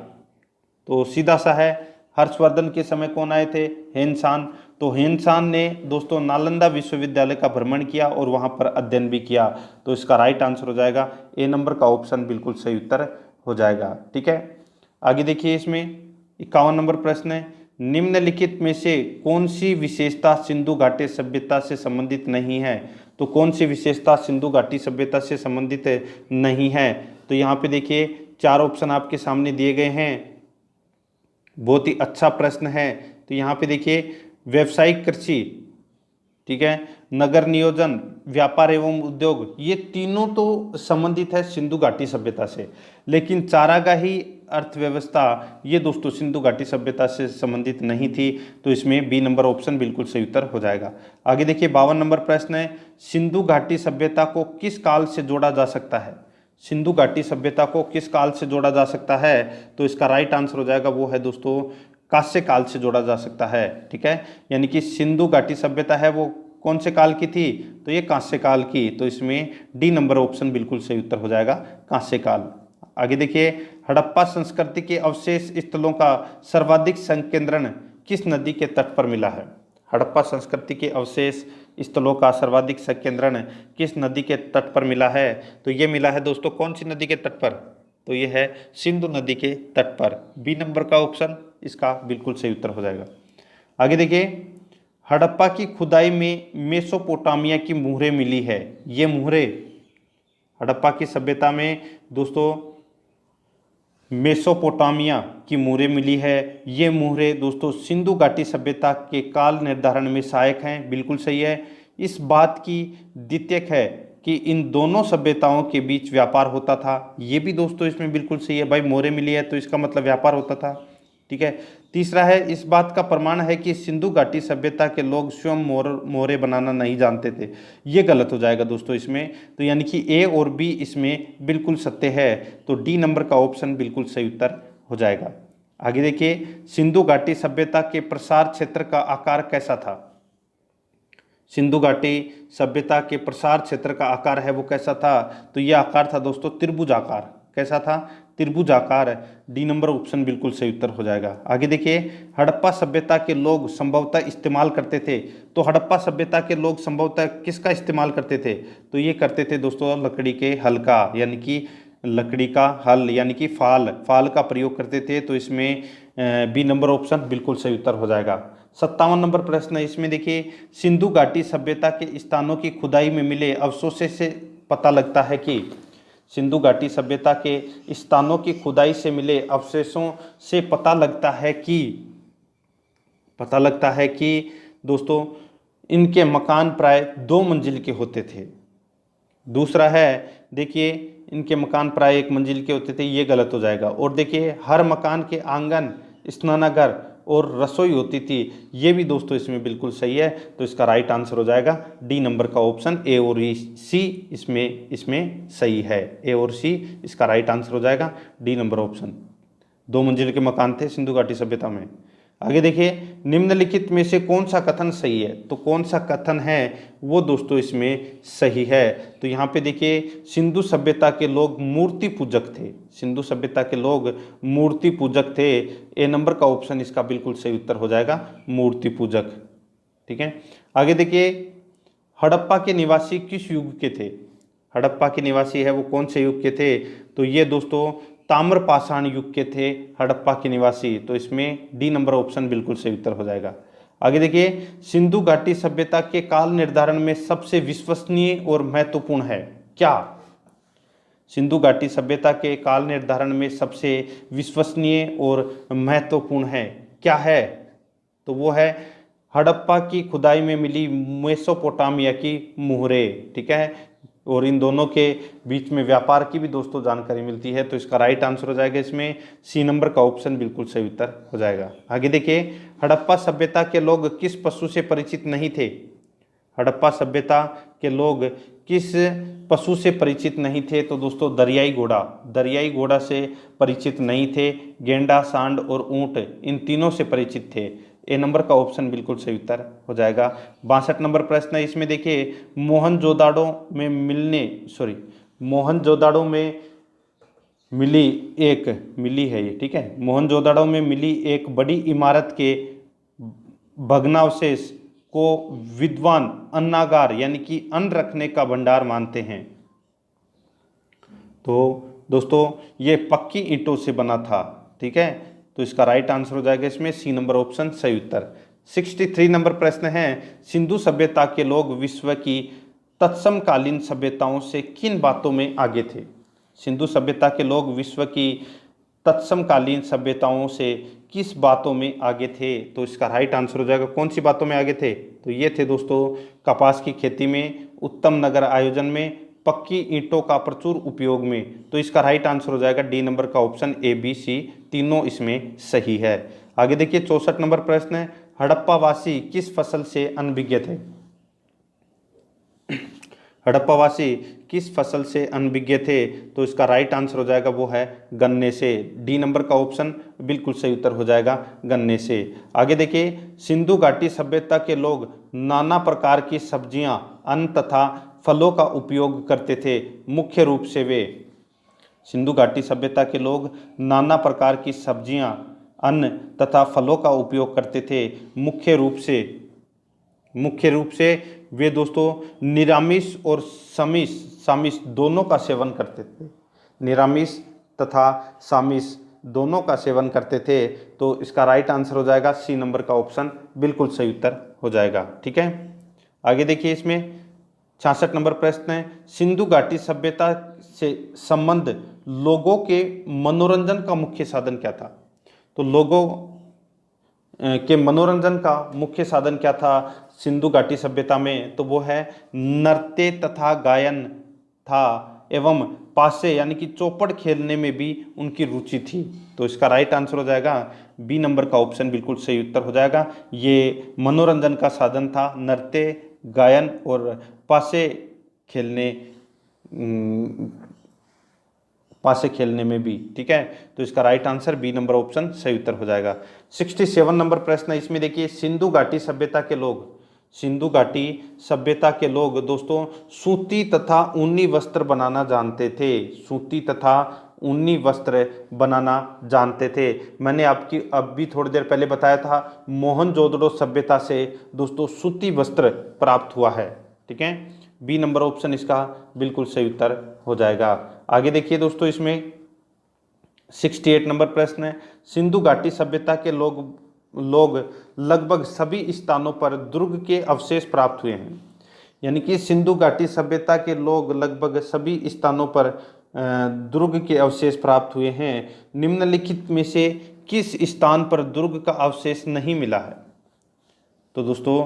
तो सीधा सा है, हर्षवर्धन के समय कौन आए थे? हेनसान। तो हेनसान ने दोस्तों नालंदा विश्वविद्यालय का भ्रमण किया और वहां पर अध्ययन भी किया। तो इसका राइट आंसर हो जाएगा ए नंबर का ऑप्शन बिल्कुल सही उत्तर हो जाएगा। ठीक है, आगे देखिए, इसमें 51 नंबर प्रश्न है, निम्नलिखित में से कौन सी विशेषता सिंधु घाटी सभ्यता से संबंधित नहीं है? तो कौन सी विशेषता सिंधु घाटी सभ्यता से संबंधित नहीं है? तो यहाँ पे देखिए 4 ऑप्शन आपके सामने दिए गए हैं। बहुत ही अच्छा प्रश्न है। तो यहाँ पे देखिए, व्यावसायिक कृषि, ठीक है, नगर नियोजन, व्यापार एवं उद्योग, ये तीनों तो संबंधित है सिंधु घाटी सभ्यता से, लेकिन चारागाही अर्थव्यवस्था ये दोस्तों सिंधु घाटी सभ्यता से संबंधित नहीं थी। तो इसमें बी नंबर ऑप्शन बिल्कुल सही उत्तर हो जाएगा। आगे देखिए, 52 नंबर प्रश्न है, सिंधु घाटी सभ्यता को किस काल से जोड़ा जा सकता है? सिंधु घाटी सभ्यता को किस काल से जोड़ा जा सकता है? तो इसका राइट आंसर हो जाएगा वो है दोस्तों कांस्य काल से जोड़ा जा सकता है। ठीक है, यानी कि सिंधु घाटी सभ्यता है वो कौन से काल की थी? तो ये कांस्य काल की। तो इसमें डी नंबर ऑप्शन बिल्कुल सही उत्तर हो जाएगा, कांस्य काल। आगे देखिए, हड़प्पा संस्कृति के अवशेष स्थलों का सर्वाधिक संकेंद्रण किस नदी के तट पर मिला है? हड़प्पा संस्कृति के अवशेष स्थलों का सर्वाधिक संकेंद्रण किस नदी के तट पर मिला है? तो ये मिला है दोस्तों कौन सी नदी के तट पर? तो ये है सिंधु नदी के तट पर। बी नंबर का ऑप्शन इसका बिल्कुल सही उत्तर हो जाएगा। आगे देखिए, हड़प्पा की खुदाई में मेसोपोटामिया की मुहरें मिली है। ये मुहरें हड़प्पा की सभ्यता में दोस्तों मेसोपोटामिया की मुहरें मिली है। ये मुहरें दोस्तों सिंधु घाटी सभ्यता के काल निर्धारण में सहायक हैं। बिल्कुल सही है। इस बात की द्योतक है कि इन दोनों सभ्यताओं के बीच व्यापार होता था। ये भी दोस्तों इसमें बिल्कुल सही है। भाई मोहरें मिली है तो इसका मतलब व्यापार होता था। ठीक है, तीसरा है, इस बात का प्रमाण है कि सिंधु घाटी सभ्यता के लोग स्वयं मोहरें बनाना नहीं जानते थे। ये गलत हो जाएगा दोस्तों इसमें। तो यानी कि ए और बी इसमें बिल्कुल सत्य है। तो डी नंबर का ऑप्शन बिल्कुल सही उत्तर हो जाएगा। आगे देखिए, सिंधु घाटी सभ्यता के प्रसार क्षेत्र का आकार कैसा था? सिंधु घाटी सभ्यता के प्रसार क्षेत्र का आकार है वो कैसा था? तो ये आकार था दोस्तों त्रिभुजाकार। कैसा था? त्रिभुजाकार। डी नंबर ऑप्शन बिल्कुल सही उत्तर हो जाएगा। आगे देखिए, हड़प्पा सभ्यता के लोग संभवतः इस्तेमाल करते थे। तो हड़प्पा सभ्यता के लोग संभवतः किसका इस्तेमाल करते थे? तो ये करते थे दोस्तों लकड़ी के हल का, यानी कि लकड़ी का हल यानी कि फाल का प्रयोग करते थे। तो इसमें बी नंबर ऑप्शन बिल्कुल सही उत्तर हो जाएगा। 57 नंबर प्रश्न है, इसमें देखिए, सिंधु घाटी सभ्यता के स्थानों की खुदाई में मिले अवशेषों से पता लगता है कि सिंधु घाटी सभ्यता के स्थानों की खुदाई से मिले अवशेषों से पता लगता है कि दोस्तों इनके मकान प्राय 2 मंजिल के होते थे। दूसरा है, देखिए, इनके मकान प्राय 1 मंजिल के होते थे। ये गलत हो जाएगा। और देखिए, हर मकान के आंगन, स्नानागार और रसोई होती थी। ये भी दोस्तों इसमें बिल्कुल सही है। तो इसका राइट आंसर हो जाएगा डी नंबर का ऑप्शन ए और सी इसमें सही है। ए और सी इसका राइट आंसर हो जाएगा। D number option. 2 मंजिल के मकान थे सिंधु घाटी सभ्यता में। आगे देखिए, निम्नलिखित में से कौन सा कथन सही है? तो कौन सा कथन है वो दोस्तों इसमें सही है? तो यहाँ पे देखिए, सिंधु सभ्यता के लोग मूर्ति पूजक थे। सिंधु सभ्यता के लोग मूर्ति पूजक थे। ए नंबर का ऑप्शन इसका बिल्कुल सही उत्तर हो जाएगा, मूर्ति पूजक। ठीक है। आगे देखिए, हड़प्पा के निवासी किस युग के थे? हड़प्पा के निवासी है वो कौन से युग के थे? तो ये दोस्तों ताम्रपाषाण युग के थे हड़प्पा के निवासी। तो इसमें डी नंबर ऑप्शन बिल्कुल सही उत्तर हो जाएगा। आगे देखिए, सिंधु घाटी सभ्यता के काल निर्धारण में सबसे विश्वसनीय और महत्वपूर्ण है क्या? सिंधु घाटी सभ्यता के काल निर्धारण में सबसे विश्वसनीय और महत्वपूर्ण है क्या है? तो वो है हड़प्पा की खुदाई में मिली मेसोपोटामिया की मुहरें। ठीक है। और इन दोनों के बीच में व्यापार की भी दोस्तों जानकारी मिलती है। तो इसका राइट आंसर हो जाएगा इसमें सी नंबर का ऑप्शन बिल्कुल सही उत्तर हो जाएगा। आगे देखिए, हड़प्पा सभ्यता के लोग किस पशु से परिचित नहीं थे? हड़प्पा सभ्यता के लोग किस पशु से परिचित नहीं थे? तो दोस्तों दरियाई घोड़ा से परिचित नहीं थे। गेंडा, सांड और ऊंट इन तीनों से परिचित थे। ए नंबर का ऑप्शन बिल्कुल सही उत्तर हो जाएगा। 62 नंबर प्रश्न है, इसमें देखिए, मोहनजोदाड़ो में मिली है ये। ठीक है। मोहनजोदाड़ो में मिली एक बड़ी इमारत के भग्नावशेष को विद्वान अन्नागार यानी कि अन्न रखने का भंडार मानते हैं। तो दोस्तों ये पक्की ईंटों से बना था। ठीक है। तो इसका राइट आंसर हो जाएगा इसमें सी नंबर ऑप्शन सही उत्तर। 63 नंबर प्रश्न है, सिंधु सभ्यता के लोग विश्व की तत्समकालीन सभ्यताओं से किन बातों में आगे थे? सिंधु सभ्यता के लोग विश्व की तत्समकालीन सभ्यताओं से किस बातों में आगे थे? तो इसका राइट आंसर हो जाएगा कौन सी बातों में आगे थे? तो ये थे दोस्तों कपास की खेती में, उत्तम नगर आयोजन में, पक्की ईंटों का प्रचुर उपयोग में। तो इसका राइट आंसर हो जाएगा डी नंबर का ऑप्शन ए, बी, सी तीनों इसमें सही है। आगे देखिए 64 नंबर प्रश्न है, हड़प्पावासी किस फसल से अनभिज्ञ थे? हड़प्पावासी किस फसल से अनभिज्ञ थे? तो इसका राइट आंसर हो जाएगा वो है गन्ने से। डी नंबर का ऑप्शन बिल्कुल सही उत्तर हो जाएगा गन्ने से। आगे देखिए, सिंधु घाटी सभ्यता के लोग नाना प्रकार की सब्जियां, अन्न तथा फलों का उपयोग करते थे। मुख्य रूप से वे, सिंधु घाटी सभ्यता के लोग नाना प्रकार की सब्जियां, अन्न तथा फलों का उपयोग करते थे। मुख्य रूप से वे दोस्तों निरामिष और सामिष दोनों का सेवन करते थे। निरामिष तथा सामिष दोनों का सेवन करते थे। तो इसका राइट आंसर हो जाएगा सी नंबर का ऑप्शन बिल्कुल सही उत्तर हो जाएगा। ठीक है। आगे देखिए, इसमें 66 नंबर प्रश्न है, सिंधु घाटी सभ्यता से संबंध लोगों के मनोरंजन का मुख्य साधन क्या था? तो लोगों के मनोरंजन का मुख्य साधन क्या था सिंधु घाटी सभ्यता में? तो वो है नृत्य तथा गायन था। एवं पासे यानी कि चौपड़ खेलने में भी उनकी रुचि थी। तो इसका राइट आंसर हो जाएगा बी नंबर का ऑप्शन बिल्कुल सही उत्तर हो जाएगा। ये मनोरंजन का साधन था, नृत्य, गायन और पासे खेलने पासे खेलने में भी। ठीक है, तो इसका right answer B number option सही उत्तर हो जाएगा। 67 नंबर प्रश्न है, इसमें देखिए सिंधु घाटी सभ्यता के लोग, सिंधु घाटी सभ्यता के लोग दोस्तों सूती तथा ऊनी वस्त्र बनाना जानते थे। सूती तथा ऊनी वस्त्र बनाना जानते थे। मैंने आपकी अभी थोड़ी देर पहले बताया था मोहनजोदड़ो सभ्यता से दोस्तों सूती वस्त्र प्राप्त हुआ है। ठीक है, बी नंबर ऑप्शन इसका बिल्कुल सही उत्तर हो जाएगा। आगे देखिए दोस्तों, इसमें 68 नंबर प्रश्न है, सिंधु घाटी सभ्यता के लोग लगभग सभी स्थानों पर दुर्ग के अवशेष प्राप्त हुए हैं। यानी कि सिंधु घाटी सभ्यता के लोग लगभग सभी स्थानों पर दुर्ग के अवशेष प्राप्त हुए हैं। निम्नलिखित में से किस स्थान पर दुर्ग का अवशेष नहीं मिला है? तो दोस्तों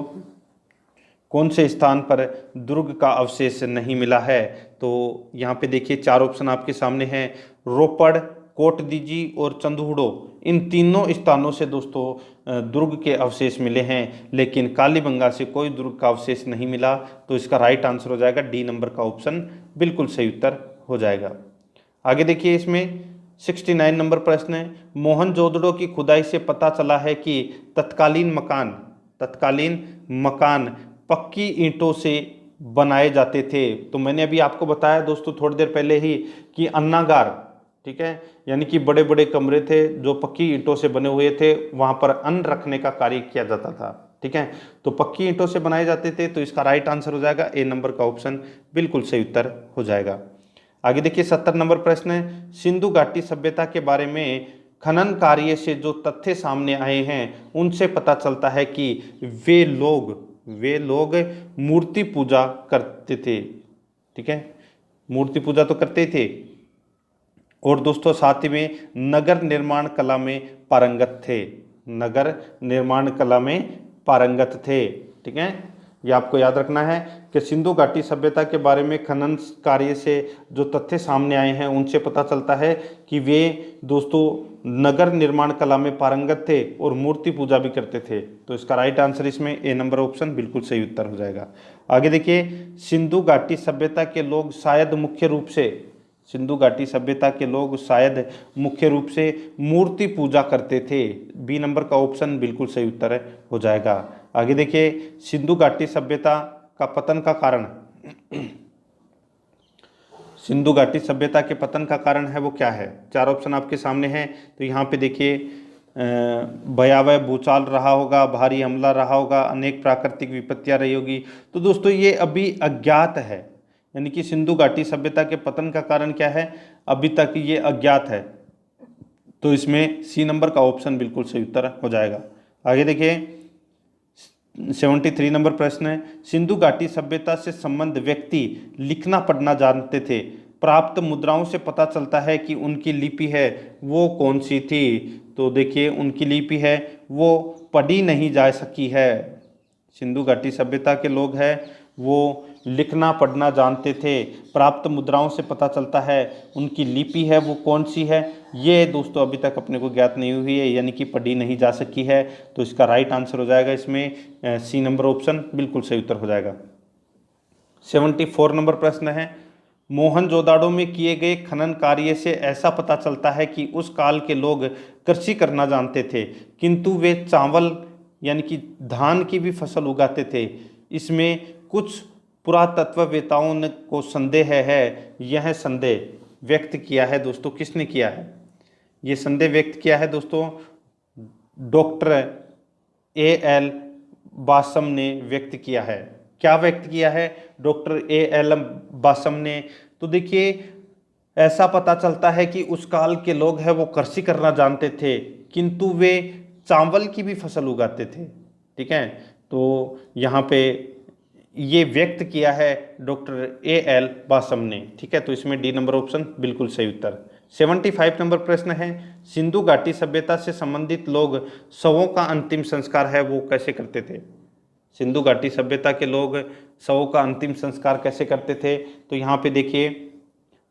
कौन से स्थान पर दुर्ग का अवशेष नहीं मिला है? तो यहाँ पे देखिए चार ऑप्शन आपके सामने हैं, रोपड़, कोटदीजी और चंदूड़ो। इन तीनों स्थानों से दोस्तों दुर्ग के अवशेष मिले हैं, लेकिन कालीबंगा से कोई दुर्ग का अवशेष नहीं मिला। तो इसका राइट आंसर हो जाएगा डी नंबर का ऑप्शन बिल्कुल सही उत्तर हो जाएगा। आगे देखिए, इसमें 69 नंबर प्रश्न है, मोहनजोदड़ो की खुदाई से पता चला है कि तत्कालीन मकान पक्की ईंटों से बनाए जाते थे। तो मैंने अभी आपको बताया दोस्तों थोड़ी देर पहले ही कि अन्नागार, ठीक है, यानी कि बड़े बड़े कमरे थे जो पक्की ईंटों से बने हुए थे, वहां पर अन्न रखने का कार्य किया जाता था। ठीक है, तो पक्की ईंटों से बनाए जाते थे। तो इसका राइट आंसर हो जाएगा ए नंबर का ऑप्शन बिल्कुल सही उत्तर हो जाएगा। आगे देखिए 70 नंबर प्रश्न है, सिंधु घाटी सभ्यता के बारे में खनन कार्य से जो तथ्य सामने आए हैं उनसे पता चलता है कि वे लोग मूर्ति पूजा करते थे। ठीक है, मूर्ति पूजा तो करते थे, और दोस्तों साथ ही में नगर निर्माण कला में पारंगत थे। नगर निर्माण कला में पारंगत थे। ठीक है, ये आपको याद रखना है कि सिंधु घाटी सभ्यता के बारे में खनन कार्य से जो तथ्य सामने आए हैं उनसे पता चलता है कि वे दोस्तों नगर निर्माण कला में पारंगत थे और मूर्ति पूजा भी करते थे। तो इसका राइट आंसर इसमें ए नंबर ऑप्शन बिल्कुल सही उत्तर हो जाएगा। आगे देखिए, सिंधु घाटी सभ्यता के लोग शायद मुख्य रूप से मूर्ति पूजा करते थे। बी नंबर का ऑप्शन बिल्कुल सही उत्तर हो जाएगा। आगे देखिए, सिंधु घाटी सभ्यता का पतन का कारण सिंधु घाटी सभ्यता के पतन का कारण है वो क्या है? चार ऑप्शन आपके सामने हैं। तो यहाँ पे देखिए भयावह भूचाल रहा होगा, भारी हमला रहा होगा, अनेक प्राकृतिक विपत्तियां रही होगी। तो दोस्तों ये अभी अज्ञात है, यानी कि सिंधु घाटी सभ्यता के पतन का कारण क्या है अभी तक ये अज्ञात है। तो इसमें सी नंबर का ऑप्शन बिल्कुल सही उत्तर हो जाएगा। आगे देखिए 73 नंबर प्रश्न है, सिंधु घाटी सभ्यता से संबंध व्यक्ति लिखना पढ़ना जानते थे। प्राप्त मुद्राओं से पता चलता है कि उनकी लिपि है वो कौन सी थी? तो देखिए उनकी लिपि है वो पढ़ी नहीं जा सकी है। सिंधु घाटी सभ्यता के लोग हैं वो लिखना पढ़ना जानते थे। प्राप्त मुद्राओं से पता चलता है उनकी लिपि है वो कौन सी है, ये दोस्तों अभी तक अपने को ज्ञात नहीं हुई है, यानी कि पढ़ी नहीं जा सकी है। तो इसका राइट आंसर हो जाएगा इसमें सी नंबर ऑप्शन बिल्कुल सही उत्तर हो जाएगा। 74 नंबर प्रश्न है, मोहनजोदाड़ो में किए गए खनन कार्य से ऐसा पता चलता है कि उस काल के लोग कृषि करना जानते थे, किंतु वे चावल यानी कि धान की भी फसल उगाते थे। इसमें कुछ पुरातत्ववेताओं को संदेह है। यह संदेह व्यक्त किया है दोस्तों किसने किया है? ये संदेह व्यक्त किया है दोस्तों डॉक्टर A.L. बासम ने व्यक्त किया है। क्या व्यक्त किया है डॉक्टर A.L. बासम ने? तो देखिए ऐसा पता चलता है कि उस काल के लोग हैं वो कृषि करना जानते थे, किंतु वे चावल की भी फसल उगाते थे। ठीक है, तो यहाँ पे ये व्यक्त किया है डॉक्टर A.L. बासम ने। ठीक है, तो इसमें डी नंबर ऑप्शन बिल्कुल सही उत्तर। 75 नंबर प्रश्न है, सिंधु घाटी सभ्यता से संबंधित लोग शवों का अंतिम संस्कार है वो कैसे करते थे? सिंधु घाटी सभ्यता के लोग शवों का अंतिम संस्कार कैसे करते थे? तो यहाँ पे देखिए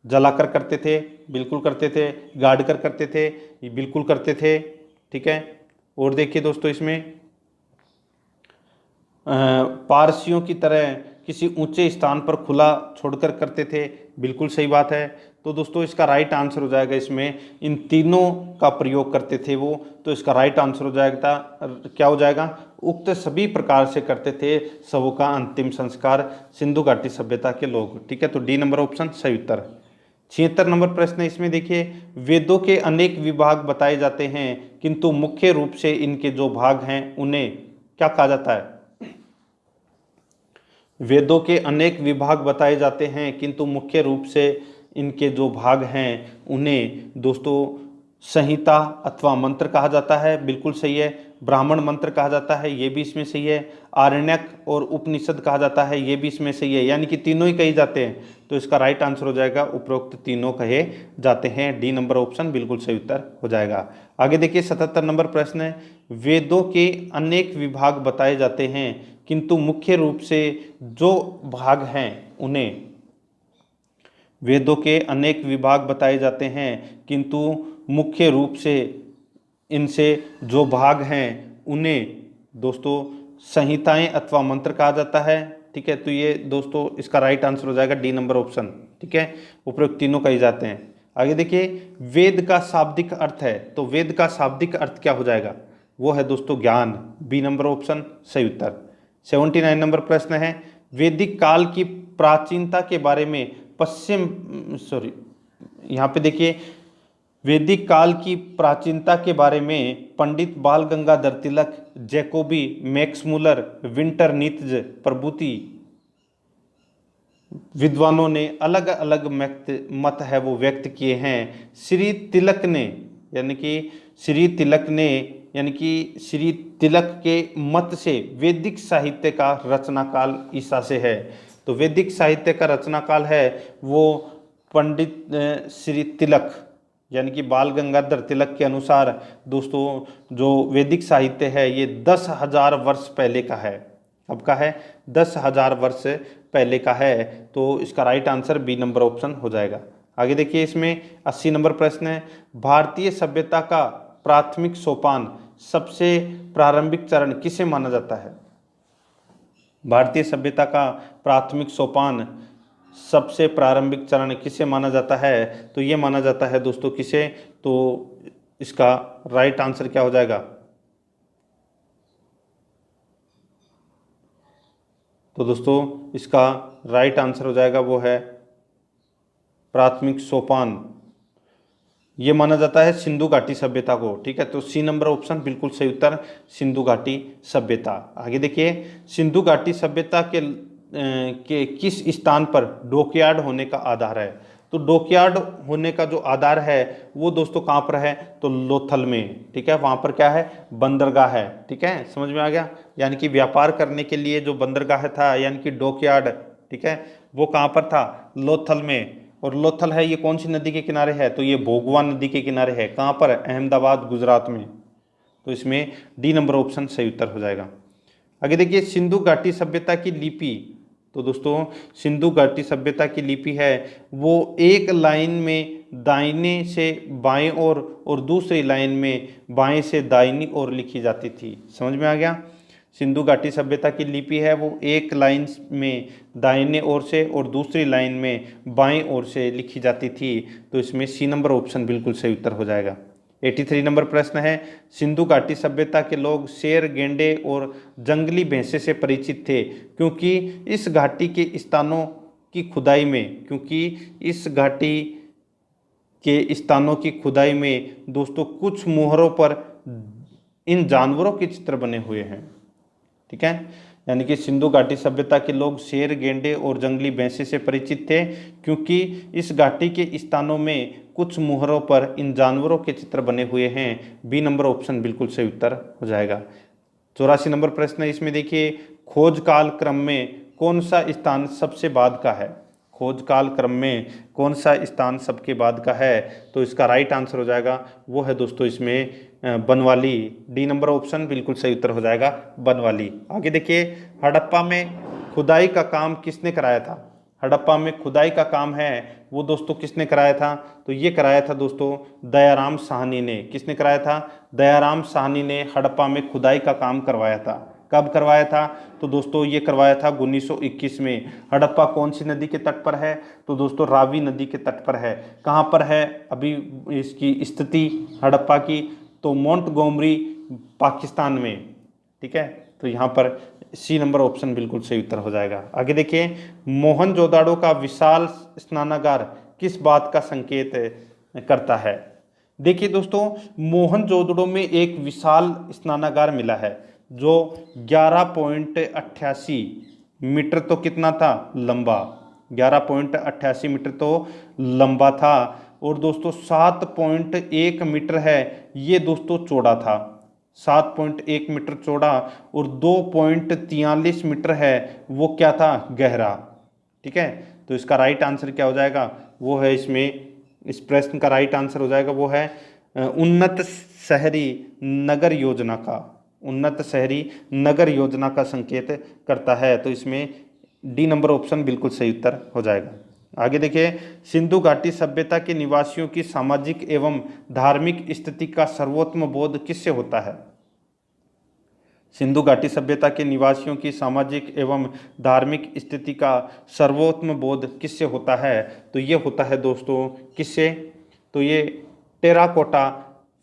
जलाकर करते थे, बिल्कुल करते थे। गाड़ कर करते थे, ये बिल्कुल करते थे। ठीक है। और देखिए दोस्तों इसमें पारसियों की तरह किसी ऊंचे स्थान पर खुला छोड़कर करते थे, बिल्कुल सही बात है। तो दोस्तों इसका राइट आंसर हो जाएगा, इसमें इन तीनों का प्रयोग करते थे वो, तो इसका राइट आंसर हो जाएगा, क्या हो जाएगा, उक्त सभी प्रकार से करते थे शवों का अंतिम संस्कार सिंधु घाटी सभ्यता के लोग। ठीक है, तो डी नंबर ऑप्शन सही उत्तर। 76 नंबर प्रश्न है, इसमें देखिए, वेदों के अनेक विभाग बताए जाते हैं किंतु मुख्य रूप से इनके जो भाग हैं उन्हें क्या कहा जाता है। वेदों के अनेक विभाग बताए जाते हैं किंतु मुख्य रूप से इनके जो भाग हैं उन्हें दोस्तों संहिता अथवा मंत्र कहा जाता है, बिल्कुल सही है। ब्राह्मण मंत्र कहा जाता है, ये भी इसमें सही है। आरण्यक और उपनिषद कहा जाता है, ये भी इसमें सही है, यानी कि तीनों ही कहे जाते हैं। तो इसका राइट आंसर हो जाएगा उपरोक्त तीनों कहे जाते हैं, डी नंबर ऑप्शन बिल्कुल सही उत्तर हो जाएगा। आगे देखिए 77 नंबर प्रश्न है, वेदों के अनेक विभाग बताए जाते हैं किंतु मुख्य रूप से जो भाग हैं उन्हें, वेदों के अनेक विभाग बताए जाते हैं किंतु मुख्य रूप से इनसे जो भाग हैं उन्हें दोस्तों संहिताएं अथवा मंत्र कहा जाता है। ठीक है, तो ये दोस्तों इसका राइट आंसर हो जाएगा डी नंबर ऑप्शन। ठीक है, उपरोक्त तीनों कहे जाते हैं। आगे देखिए, वेद का शाब्दिक अर्थ है, तो वेद का शाब्दिक अर्थ क्या हो जाएगा, वो है दोस्तों ज्ञान, बी नंबर ऑप्शन सही उत्तर। 79 नंबर प्रश्न है, वैदिक काल की प्राचीनता के बारे में यहाँ पे देखिए, वैदिक काल की प्राचीनता के बारे में पंडित बाल Gangadhar Tilak, Jacobi, Max Muller, विंटरनीत्ज प्रभृति विद्वानों ने अलग अलग मत है वो व्यक्त किए हैं। श्री तिलक ने श्री तिलक के मत से वैदिक साहित्य का रचना काल ईसा से है। तो वैदिक साहित्य का रचना काल है वो पंडित श्री तिलक यानी कि बाल गंगाधर तिलक के अनुसार दोस्तों जो वैदिक साहित्य है ये 10,000 वर्ष पहले का है। अब का है 10,000 वर्ष पहले का है, तो इसका right answer B number option हो जाएगा। आगे देखिए, इसमें 80 नंबर प्रश्न है, भारतीय सभ्यता का प्राथमिक सोपान सबसे प्रारंभिक चरण किसे माना जाता है। भारतीय सभ्यता का प्राथमिक सोपान सबसे प्रारंभिक चरण किसे माना जाता है, तो ये माना जाता है दोस्तों किसे, तो इसका राइट आंसर क्या हो जाएगा, तो दोस्तों इसका राइट आंसर हो जाएगा वो है प्राथमिक सोपान, ये माना जाता है सिंधु घाटी सभ्यता को। ठीक है, तो सी नंबर ऑप्शन बिल्कुल सही उत्तर, सिंधु घाटी सभ्यता। आगे देखिए, सिंधु घाटी सभ्यता के किस स्थान पर डॉकयार्ड होने का आधार है। तो डॉकयार्ड होने का जो आधार है वो दोस्तों कहाँ पर है, तो लोथल में। ठीक है, वहाँ पर क्या है, बंदरगाह है। ठीक है, समझ में आ गया, यानी कि व्यापार करने के लिए जो बंदरगाह था यानी कि डॉकयार्ड, ठीक है, वो कहाँ पर था, लोथल में। और लोथल है ये कौन सी नदी के किनारे है, तो ये भोगवान नदी के किनारे है। कहाँ पर, अहमदाबाद गुजरात में। तो इसमें डी नंबर ऑप्शन सही उत्तर हो जाएगा। आगे देखिए, सिंधु घाटी सभ्यता की लिपि, तो दोस्तों सिंधु घाटी सभ्यता की लिपि है वो एक लाइन में दाहिने से बाएं ओर और दूसरी लाइन में बाएं से दाहिनी ओर लिखी जाती थी। समझ में आ गया, सिंधु घाटी सभ्यता की लिपि है वो एक लाइन में दाहिने ओर से और दूसरी लाइन में बाएं ओर से लिखी जाती थी। तो इसमें सी नंबर ऑप्शन बिल्कुल सही उत्तर हो जाएगा। 83 नंबर प्रश्न है, सिंधु घाटी सभ्यता के लोग शेर, गेंडे और जंगली भैंसे से परिचित थे क्योंकि इस घाटी के स्थानों की खुदाई में दोस्तों कुछ मोहरों पर इन जानवरों के चित्र बने हुए हैं। ठीक है, यानी कि सिंधु घाटी सभ्यता के लोग शेर, गेंडे और जंगली भैंसे से परिचित थे क्योंकि इस घाटी के स्थानों में कुछ मुहरों पर इन जानवरों के चित्र बने हुए हैं। बी नंबर ऑप्शन बिल्कुल सही उत्तर हो जाएगा। 84 नंबर प्रश्न है, इसमें देखिए, खोज काल क्रम में कौन सा स्थान सबसे बाद का है। खोज काल क्रम में कौन सा स्थान सबके बाद का है, तो इसका राइट आंसर हो जाएगा वो है दोस्तों इसमें बनवाली। डी नंबर ऑप्शन बिल्कुल सही उत्तर हो जाएगा, बनवाली। आगे देखिए, हड़प्पा में खुदाई का काम किसने कराया था। हड़प्पा में खुदाई का काम है वो दोस्तों किसने कराया था? तो ये कराया था दोस्तों दयाराम साहनी ने। किसने कराया था? दयाराम साहनी ने हड़प्पा में खुदाई का काम करवाया था। कब करवाया था? तो दोस्तों ये करवाया था 1921 में। हड़प्पा कौन सी नदी के तट पर है? तो दोस्तों रावी नदी के तट पर है। कहाँ पर है अभी इसकी स्थिति हड़प्पा की? तो मोंटगोमरी पाकिस्तान में। ठीक है, तो यहाँ पर सी नंबर ऑप्शन बिल्कुल सही उत्तर हो जाएगा। आगे देखिए, मोहनजोदाड़ो का विशाल स्नानागार किस बात का संकेत करता है? देखिए दोस्तों, मोहनजोदड़ो में एक विशाल स्नानागार मिला है जो 11.88 मीटर तो कितना था? लंबा। 11.88 मीटर तो लंबा था। और दोस्तों 7.1 मीटर है ये दोस्तों चौड़ा था। 7.1 मीटर चौड़ा और 2.43 मीटर है वो क्या था? गहरा। ठीक है, तो इसका राइट आंसर क्या हो जाएगा? वो है इसमें, इस प्रश्न का राइट आंसर हो जाएगा वो है उन्नत शहरी नगर योजना का, उन्नत शहरी नगर योजना का संकेत करता है। तो इसमें डी नंबर ऑप्शन बिल्कुल सही उत्तर हो जाएगा। आगे देखिए, सिंधु घाटी सभ्यता के निवासियों की सामाजिक एवं धार्मिक स्थिति का सर्वोत्तम बोध किससे होता है? सिंधु घाटी सभ्यता के निवासियों की सामाजिक एवं धार्मिक स्थिति का सर्वोत्तम बोध किससे होता है? तो ये होता है दोस्तों किससे? तो ये टेराकोटा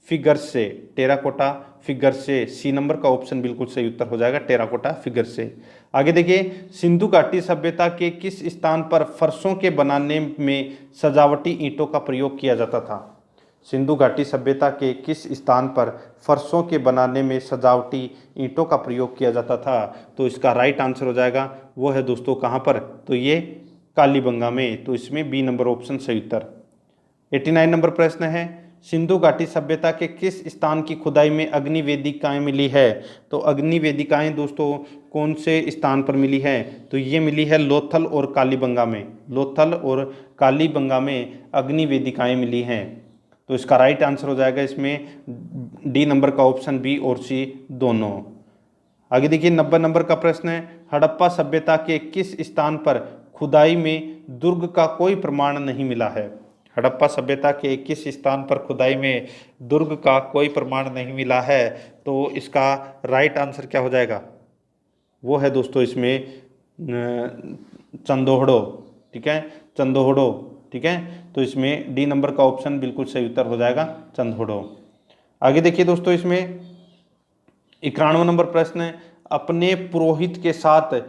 फिगर से, टेराकोटा फिगर से। सी नंबर का ऑप्शन बिल्कुल सही उत्तर हो जाएगा, टेराकोटा फिगर से। आगे देखिए, सिंधु घाटी सभ्यता के किस स्थान पर फर्शों के बनाने में सजावटी ईंटों का प्रयोग किया जाता था? सिंधु घाटी सभ्यता के किस स्थान पर फर्शों के बनाने में सजावटी ईंटों का प्रयोग किया जाता था? तो इसका राइट आंसर हो जाएगा वो है दोस्तों कहाँ पर? तो ये कालीबंगा में। तो इसमें बी नंबर ऑप्शन सही उत्तर। 89 नंबर प्रश्न है, सिंधु घाटी सभ्यता के किस स्थान की खुदाई में अग्नि वेदिकाएं मिली है? तो अग्नि वेदिकाएं दोस्तों कौन से स्थान पर मिली है? तो ये मिली है लोथल और कालीबंगा में। लोथल और कालीबंगा में अग्नि वेदिकाएं मिली हैं। तो इसका राइट आंसर हो जाएगा इसमें डी नंबर का ऑप्शन बी और सी दोनों। आगे देखिए, 90 नंबर का प्रश्न है, हड़प्पा सभ्यता के किस स्थान पर खुदाई में दुर्ग का कोई प्रमाण नहीं मिला है? हड़प्पा सभ्यता के किस स्थान पर खुदाई में दुर्ग का कोई प्रमाण नहीं मिला है? तो इसका राइट आंसर क्या हो जाएगा? वो है दोस्तों इसमें चंदोहड़ो। ठीक है, चंदोहड़ो। ठीक है, तो इसमें डी नंबर का ऑप्शन बिल्कुल सही उत्तर हो जाएगा, चंदोहड़ो। आगे देखिए दोस्तों, इसमें 91 नंबर प्रश्न है, अपने पुरोहित के साथ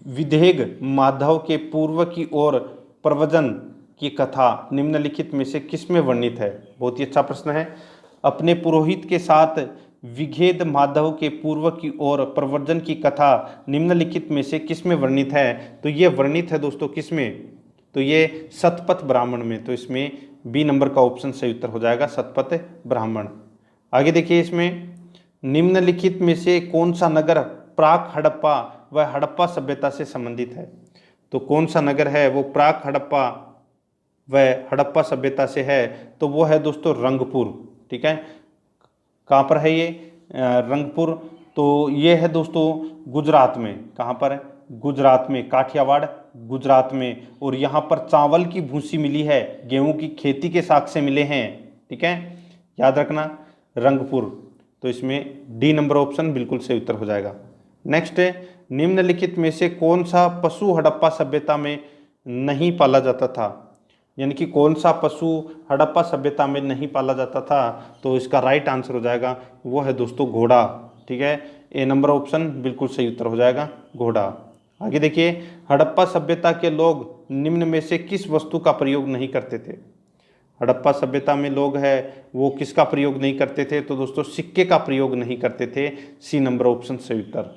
विदेह माधव के पूर्व की ओर प्रव्रजन की कथा निम्नलिखित में से किसमें वर्णित है? बहुत ही अच्छा प्रश्न है। अपने पुरोहित के साथ विघेद माधव के पूर्व की ओर प्रव्रजन की कथा निम्नलिखित में से किसमें वर्णित है? तो ये वर्णित है दोस्तों किसमें? तो ये सतपथ ब्राह्मण में। तो इसमें बी नंबर का ऑप्शन सही उत्तर हो जाएगा, सतपथ ब्राह्मण। आगे देखिए, इसमें निम्नलिखित में से कौन सा नगर प्राक हड़प्पा व हड़प्पा सभ्यता से संबंधित है? तो कौन सा नगर है वो प्राक हड़प्पा व हड़प्पा सभ्यता से है? तो वो है दोस्तों रंगपुर। ठीक है, कहाँ पर है ये? रंगपुर। तो ये है दोस्तों गुजरात में। कहाँ पर है? गुजरात में, काठियावाड़ गुजरात में। और यहाँ पर चावल की भूसी मिली है, गेहूं की खेती के साक्ष्य मिले हैं। ठीक है, याद रखना, रंगपुर। तो इसमें डी नंबर ऑप्शन बिल्कुल सही उत्तर हो जाएगा। नेक्स्ट है, निम्नलिखित में से कौन सा पशु हड़प्पा सभ्यता में नहीं पाला जाता था? यानी कि कौन सा पशु हड़प्पा सभ्यता में नहीं पाला जाता था? तो इसका राइट आंसर हो जाएगा वो है दोस्तों घोड़ा। ठीक है, ए नंबर ऑप्शन बिल्कुल सही उत्तर हो जाएगा, घोड़ा। आगे देखिए, हड़प्पा सभ्यता के लोग निम्न में से किस वस्तु का प्रयोग नहीं करते थे? हड़प्पा सभ्यता में लोग हैं वो किसका प्रयोग नहीं करते थे? तो दोस्तों सिक्के का प्रयोग नहीं करते थे। सी नंबर ऑप्शन सही उत्तर।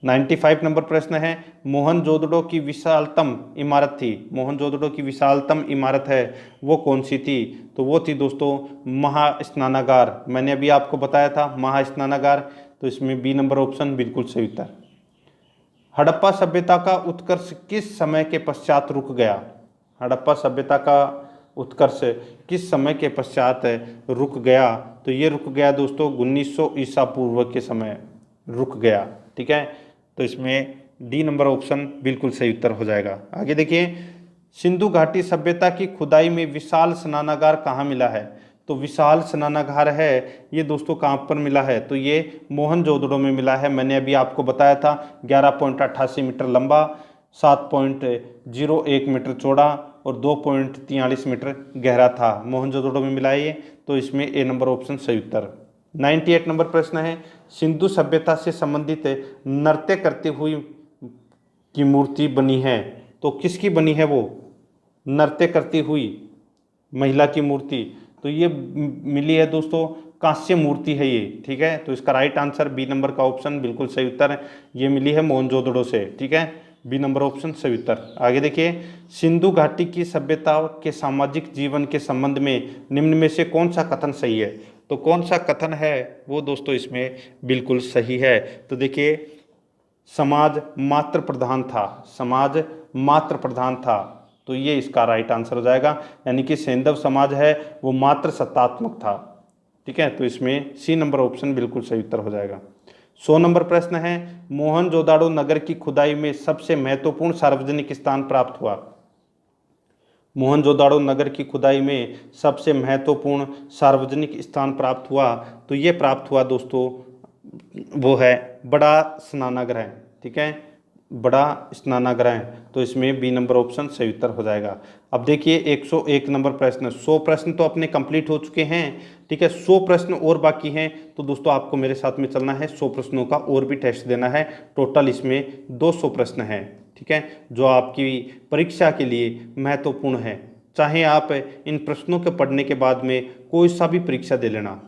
95 नंबर प्रश्न है, मोहनजोदड़ो की विशालतम इमारत थी, मोहनजोदड़ो की विशालतम इमारत है वो कौन सी थी? तो वो थी दोस्तों महास्नानागार। मैंने अभी आपको बताया था महास्नानागार। तो इसमें बी नंबर ऑप्शन बिल्कुल सही उत्तर। हड़प्पा सभ्यता का उत्कर्ष किस समय के पश्चात रुक गया? हड़प्पा सभ्यता का उत्कर्ष किस समय के पश्चात रुक गया? तो ये रुक गया दोस्तों 1900 ईसा पूर्व के समय रुक गया। ठीक है, तो इसमें डी नंबर ऑप्शन बिल्कुल सही उत्तर हो जाएगा। आगे देखिए, सिंधु घाटी सभ्यता की खुदाई में विशाल स्नानागार कहाँ मिला है? तो विशाल स्नानागार है ये दोस्तों कहाँ पर मिला है? तो ये मोहनजोदड़ो में मिला है। मैंने अभी आपको बताया था 11.88 मीटर लंबा, 7.01 मीटर चौड़ा और 2.43 मीटर गहरा था। मोहनजोदड़ो में मिला है ये, तो इसमें ए नंबर ऑप्शन सही उत्तर। 98 नंबर प्रश्न है, सिंधु सभ्यता से संबंधित नृत्य करते हुई की मूर्ति बनी है, तो किसकी बनी है? वो नृत्य करती हुई महिला की मूर्ति, तो ये मिली है दोस्तों, कांस्य मूर्ति है ये, ठीक है। तो इसका राइट आंसर बी नंबर का ऑप्शन बिल्कुल सही उत्तर है, ये मिली है मोहनजोदड़ो से, ठीक है, बी नंबर ऑप्शन सही उत्तर। आगे देखिए, सिंधु घाटी की सभ्यता के सामाजिक जीवन के संबंध में निम्न में से कौन सा कथन सही है? तो कौन सा कथन है वो दोस्तों इसमें बिल्कुल सही है? तो देखिए, समाज मातृ प्रधान था, समाज मातृ प्रधान था, तो ये इसका राइट आंसर हो जाएगा। यानी कि सैंधव समाज है वो मातृ सत्तात्मक था, ठीक है। तो इसमें सी नंबर ऑप्शन बिल्कुल सही उत्तर हो जाएगा। 100 नंबर प्रश्न है, मोहनजोदाड़ो नगर की खुदाई में सबसे महत्वपूर्ण सार्वजनिक स्थान प्राप्त हुआ। मोहनजोदाड़ो नगर की खुदाई में सबसे महत्वपूर्ण सार्वजनिक स्थान प्राप्त हुआ, तो ये प्राप्त हुआ दोस्तों, वो है बड़ा स्नानागृह, ठीक है, बड़ा स्नानागृह। तो इसमें बी नंबर ऑप्शन सही उत्तर हो जाएगा। अब देखिए 101 नंबर प्रश्न, 100 प्रश्न तो अपने कंप्लीट हो चुके हैं, ठीक है, 100 प्रश्न और बाकी हैं। तो दोस्तों आपको मेरे साथ में चलना है, 100 प्रश्नों का और भी टेस्ट देना है। टोटल इसमें 200 प्रश्न हैं, ठीक है, जो आपकी परीक्षा के लिए महत्वपूर्ण है। चाहे आप इन प्रश्नों के पढ़ने के बाद में कोई सा भी परीक्षा दे लेना,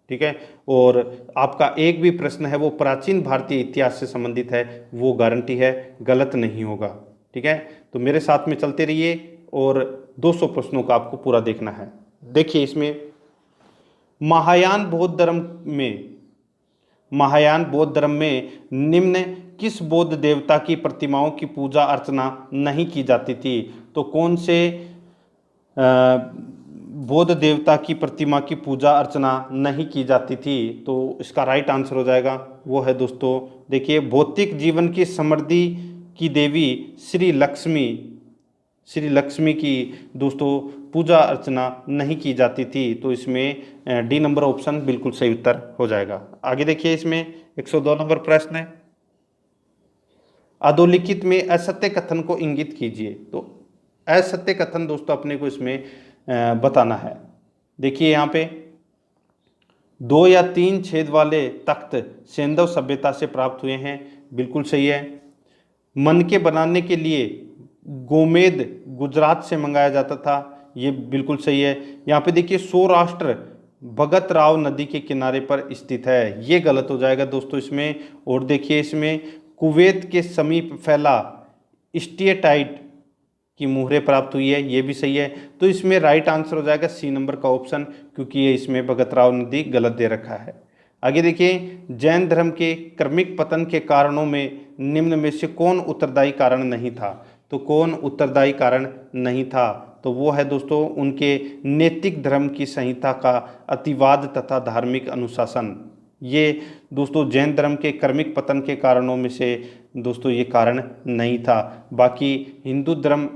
ठीक है, और आपका एक भी प्रश्न है वो प्राचीन भारतीय इतिहास से संबंधित है, वो गारंटी है गलत नहीं होगा, ठीक है। तो मेरे साथ में चलते रहिए और 200 प्रश्नों का आपको पूरा देखना है। देखिए इसमें महायान बौद्ध धर्म में निम्न किस बौद्ध देवता की प्रतिमाओं की पूजा अर्चना नहीं की जाती थी? तो कौन से बौद्ध देवता की प्रतिमा की पूजा अर्चना नहीं की जाती थी? तो इसका राइट आंसर हो जाएगा, वो है दोस्तों, देखिए, भौतिक जीवन की समृद्धि की देवी श्री लक्ष्मी की दोस्तों पूजा अर्चना नहीं की जाती थी। तो इसमें डी नंबर ऑप्शन बिल्कुल सही उत्तर हो जाएगा। आगे देखिए, इसमें 102 नंबर प्रश्न है, अधोलिखित में असत्य कथन को इंगित कीजिए। तो असत्य कथन दोस्तों अपने को इसमें बताना है। देखिए यहाँ पे 2 या 3 छेद वाले तख्त सैंधव सभ्यता से प्राप्त हुए हैं, बिल्कुल सही है। मन के बनाने के लिए गोमेद गुजरात से मंगाया जाता था, ये बिल्कुल सही है। यहाँ पे देखिए सौराष्ट्र भगत राव नदी के किनारे पर स्थित है, ये गलत हो जाएगा दोस्तों इसमें। और देखिए इसमें कुवैत के समीप फैला स्टेटाइट की मुहरें प्राप्त हुई है, ये भी सही है। तो इसमें राइट आंसर हो जाएगा सी नंबर का ऑप्शन, क्योंकि ये इसमें भगत राव नदी गलत दे रखा है। आगे देखिए, जैन धर्म के क्रमिक पतन के कारणों में निम्न में से कौन उत्तरदायी कारण नहीं था? तो कौन उत्तरदायी कारण नहीं था? तो वो है दोस्तों उनके नैतिक धर्म की संहिता का अतिवाद तथा धार्मिक अनुशासन। ये दोस्तों जैन धर्म के क्रमिक पतन के कारणों में से दोस्तों ये कारण नहीं था। बाकी हिंदू धर्म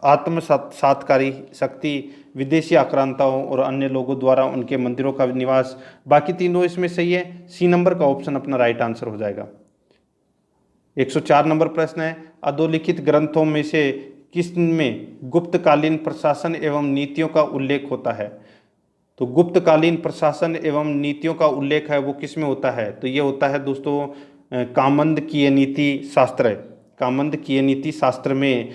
आत्मसातकारी शक्ति, विदेशी आक्रांताओं और अन्य लोगों द्वारा उनके मंदिरों का निवास, बाकी तीनों इसमें सही है। सी नंबर का ऑप्शन अपना राइट आंसर हो जाएगा। 104 नंबर प्रश्न है, अधोलिखित ग्रंथों में से किसमें गुप्तकालीन प्रशासन एवं नीतियों का उल्लेख होता है? तो गुप्तकालीन प्रशासन एवं नीतियों का उल्लेख है वो किस में होता है? तो ये होता है दोस्तों कामंदकीय नीति शास्त्र। कामंदकीय नीति शास्त्र में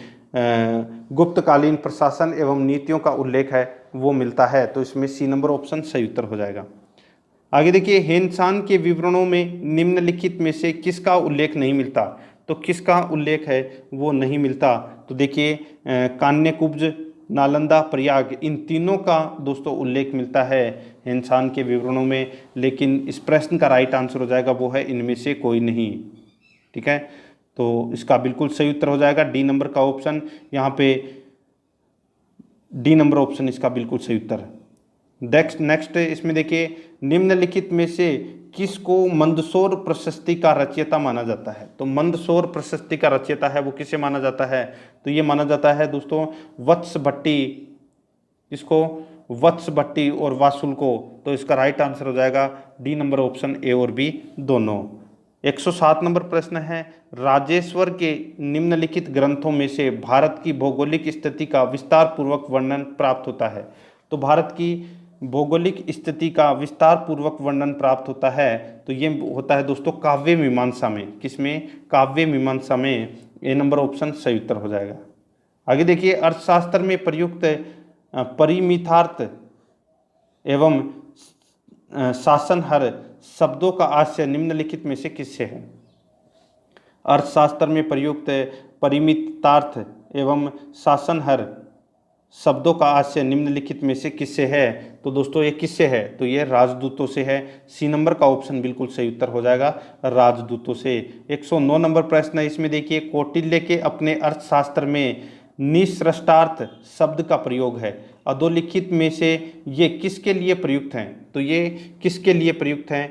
गुप्तकालीन प्रशासन एवं नीतियों का उल्लेख है वो मिलता है। तो इसमें सी नंबर ऑप्शन सही उत्तर हो जाएगा। आगे देखिए, हेनसान के विवरणों में निम्नलिखित में से किसका उल्लेख नहीं मिलता? तो किसका उल्लेख है वो नहीं मिलता? तो देखिए कान्यकुब्ज, नालंदा, प्रयाग, इन तीनों का दोस्तों उल्लेख मिलता है हेनसान के विवरणों में, लेकिन इस प्रश्न का राइट आंसर हो जाएगा वो है इनमें से कोई नहीं, ठीक है। तो इसका बिल्कुल सही उत्तर हो जाएगा डी नंबर का ऑप्शन। यहाँ पे डी नंबर ऑप्शन इसका बिल्कुल सही उत्तर है। नेक्स्ट इसमें देखिए, निम्नलिखित में से किसको मंदसौर प्रशस्ति का रचयिता माना जाता है? तो मंदसौर प्रशस्ति का रचयिता है वो किसे माना जाता है? तो ये माना जाता है दोस्तों वत्स भट्टी। इसको वत्स भट्टी और वासुल को। तो इसका राइट आंसर हो जाएगा डी नंबर ऑप्शन ए और बी दोनों। 107 नंबर प्रश्न है, राजेश्वर के निम्नलिखित ग्रंथों में से भारत की भौगोलिक स्थिति का विस्तार पूर्वक वर्णन प्राप्त होता है? तो भारत की भौगोलिक स्थिति का विस्तार पूर्वक वर्णन प्राप्त होता है तो ये होता है दोस्तों काव्य मीमांसा में। किसमें? काव्य मीमांसा में। ए नंबर ऑप्शन सही उत्तर हो जाएगा। आगे देखिए, अर्थशास्त्र में प्रयुक्त परिमितार्थ एवं शासनहर शब्दों का आशय निम्नलिखित में से किससे है? अर्थशास्त्र में प्रयुक्त परिमितार्थ एवं शासनहर शब्दों का आशय निम्नलिखित में से किससे है? तो दोस्तों ये किससे है? तो ये राजदूतों से है। सी नंबर का ऑप्शन बिल्कुल सही उत्तर हो जाएगा, राजदूतों से। 109 नंबर प्रश्न है, इसमें देखिए, कौटिल्य के अपने अर्थशास्त्र में निसृष्टार्थ शब्द का प्रयोग है। अधोलिखित में से ये किसके लिए प्रयुक्त हैं? तो ये किसके लिए प्रयुक्त हैं?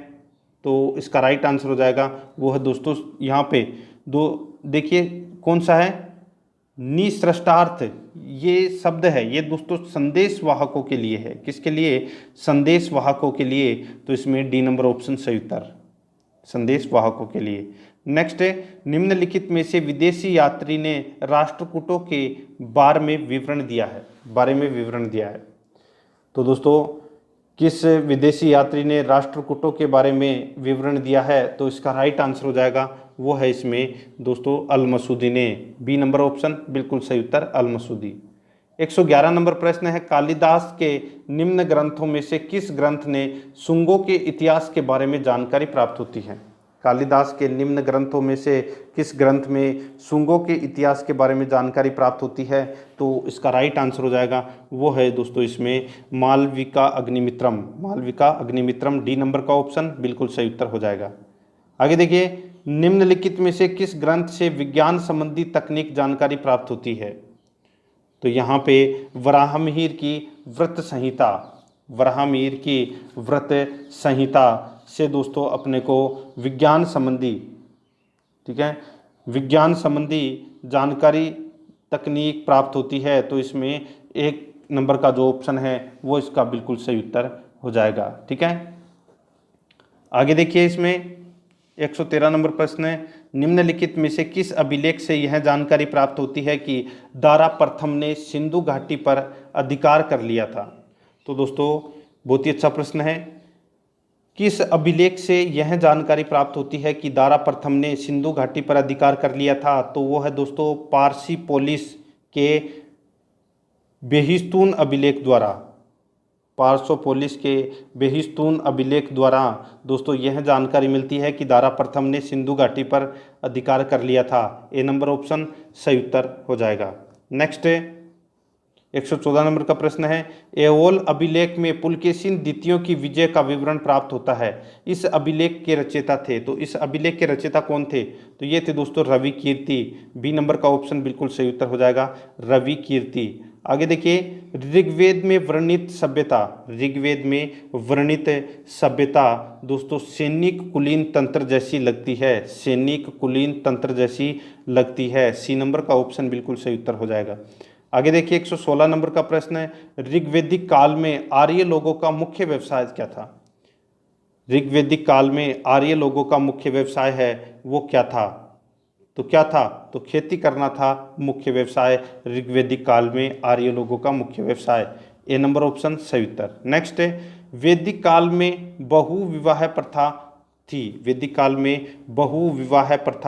तो इसका राइट आंसर हो जाएगा वो है दोस्तों यहाँ पे दो, देखिए कौन सा है? निसृष्टार्थ ये शब्द है, ये दोस्तों संदेश वाहकों के लिए है। किसके लिए? संदेश वाहकों के लिए। तो इसमें डी नंबर ऑप्शन सही उत्तर, संदेश वाहकों के लिए। नेक्स्ट है, निम्नलिखित में से विदेशी यात्री ने राष्ट्रकूटों के बारे में विवरण दिया है। तो दोस्तों किस विदेशी यात्री ने राष्ट्रकूटों के बारे में विवरण दिया है? तो इसका राइट आंसर हो जाएगा वो है इसमें दोस्तों अल मसूदी ने। बी नंबर ऑप्शन बिल्कुल सही उत्तर, अल मसूदी। 111 नंबर प्रश्न है, कालिदास के निम्न ग्रंथों में से किस ग्रंथ ने शुंगों के इतिहास के बारे में जानकारी प्राप्त होती है? कालिदास के निम्न ग्रंथों में से किस ग्रंथ में शुंगों के इतिहास के बारे में जानकारी प्राप्त होती है? तो इसका राइट आंसर हो जाएगा वो है दोस्तों इसमें मालविका अग्निमित्रम। डी नंबर का ऑप्शन बिल्कुल सही उत्तर हो जाएगा। आगे देखिए, निम्नलिखित में से किस ग्रंथ से विज्ञान संबंधी तकनीक जानकारी प्राप्त होती है? तो यहाँ पे वराहमिहिर की व्रत संहिता से दोस्तों अपने को विज्ञान संबंधी, ठीक है, विज्ञान संबंधी जानकारी तकनीक प्राप्त होती है। तो इसमें एक नंबर का जो ऑप्शन है वो इसका बिल्कुल सही उत्तर हो जाएगा। ठीक है, आगे देखिए, इसमें 113 नंबर प्रश्न है, निम्नलिखित में से किस अभिलेख से यह जानकारी प्राप्त होती है कि दारा प्रथम ने सिंधु घाटी पर अधिकार कर लिया था? तो दोस्तों बहुत ही अच्छा प्रश्न है। किस अभिलेख से यह जानकारी प्राप्त होती है कि दारा प्रथम ने सिंधु घाटी पर अधिकार कर लिया था? तो वो है दोस्तों पारसिपोलिस के बेहिस्तून अभिलेख द्वारा। पारसिपोलिस के बेहिस्तून अभिलेख द्वारा दोस्तों यह जानकारी मिलती है कि दारा प्रथम ने सिंधु घाटी पर अधिकार कर लिया था। ए नंबर ऑप्शन सही उत्तर हो जाएगा। नेक्स्ट 114 नंबर का प्रश्न है, एओल अभिलेख में पुलकेशिन द्वितीय की विजय का विवरण प्राप्त होता है। इस अभिलेख के रचयिता थे, तो इस अभिलेख के रचयिता कौन थे? तो ये थे दोस्तों रवि कीर्ति। बी नंबर का ऑप्शन बिल्कुल सही उत्तर हो जाएगा, रवि कीर्ति। आगे देखिए, ऋग्वेद में वर्णित सभ्यता दोस्तों सैनिक कुलीन तंत्र जैसी लगती है। सी नंबर का ऑप्शन बिल्कुल सही उत्तर हो जाएगा। आगे देखिए, 116 नंबर का प्रश्न है, ऋग्वेदिक काल में आर्य लोगों का मुख्य व्यवसाय क्या था? ऋग्वेदिक काल में आर्य लोगों का मुख्य व्यवसाय है वो क्या था? तो क्या था? तो खेती करना था मुख्य व्यवसाय ऋग्वेदिक काल में आर्य लोगों का मुख्य व्यवसाय। ए नंबर ऑप्शन सही उत्तर। नेक्स्ट है, वैदिक काल में बहुविवाह प्रथा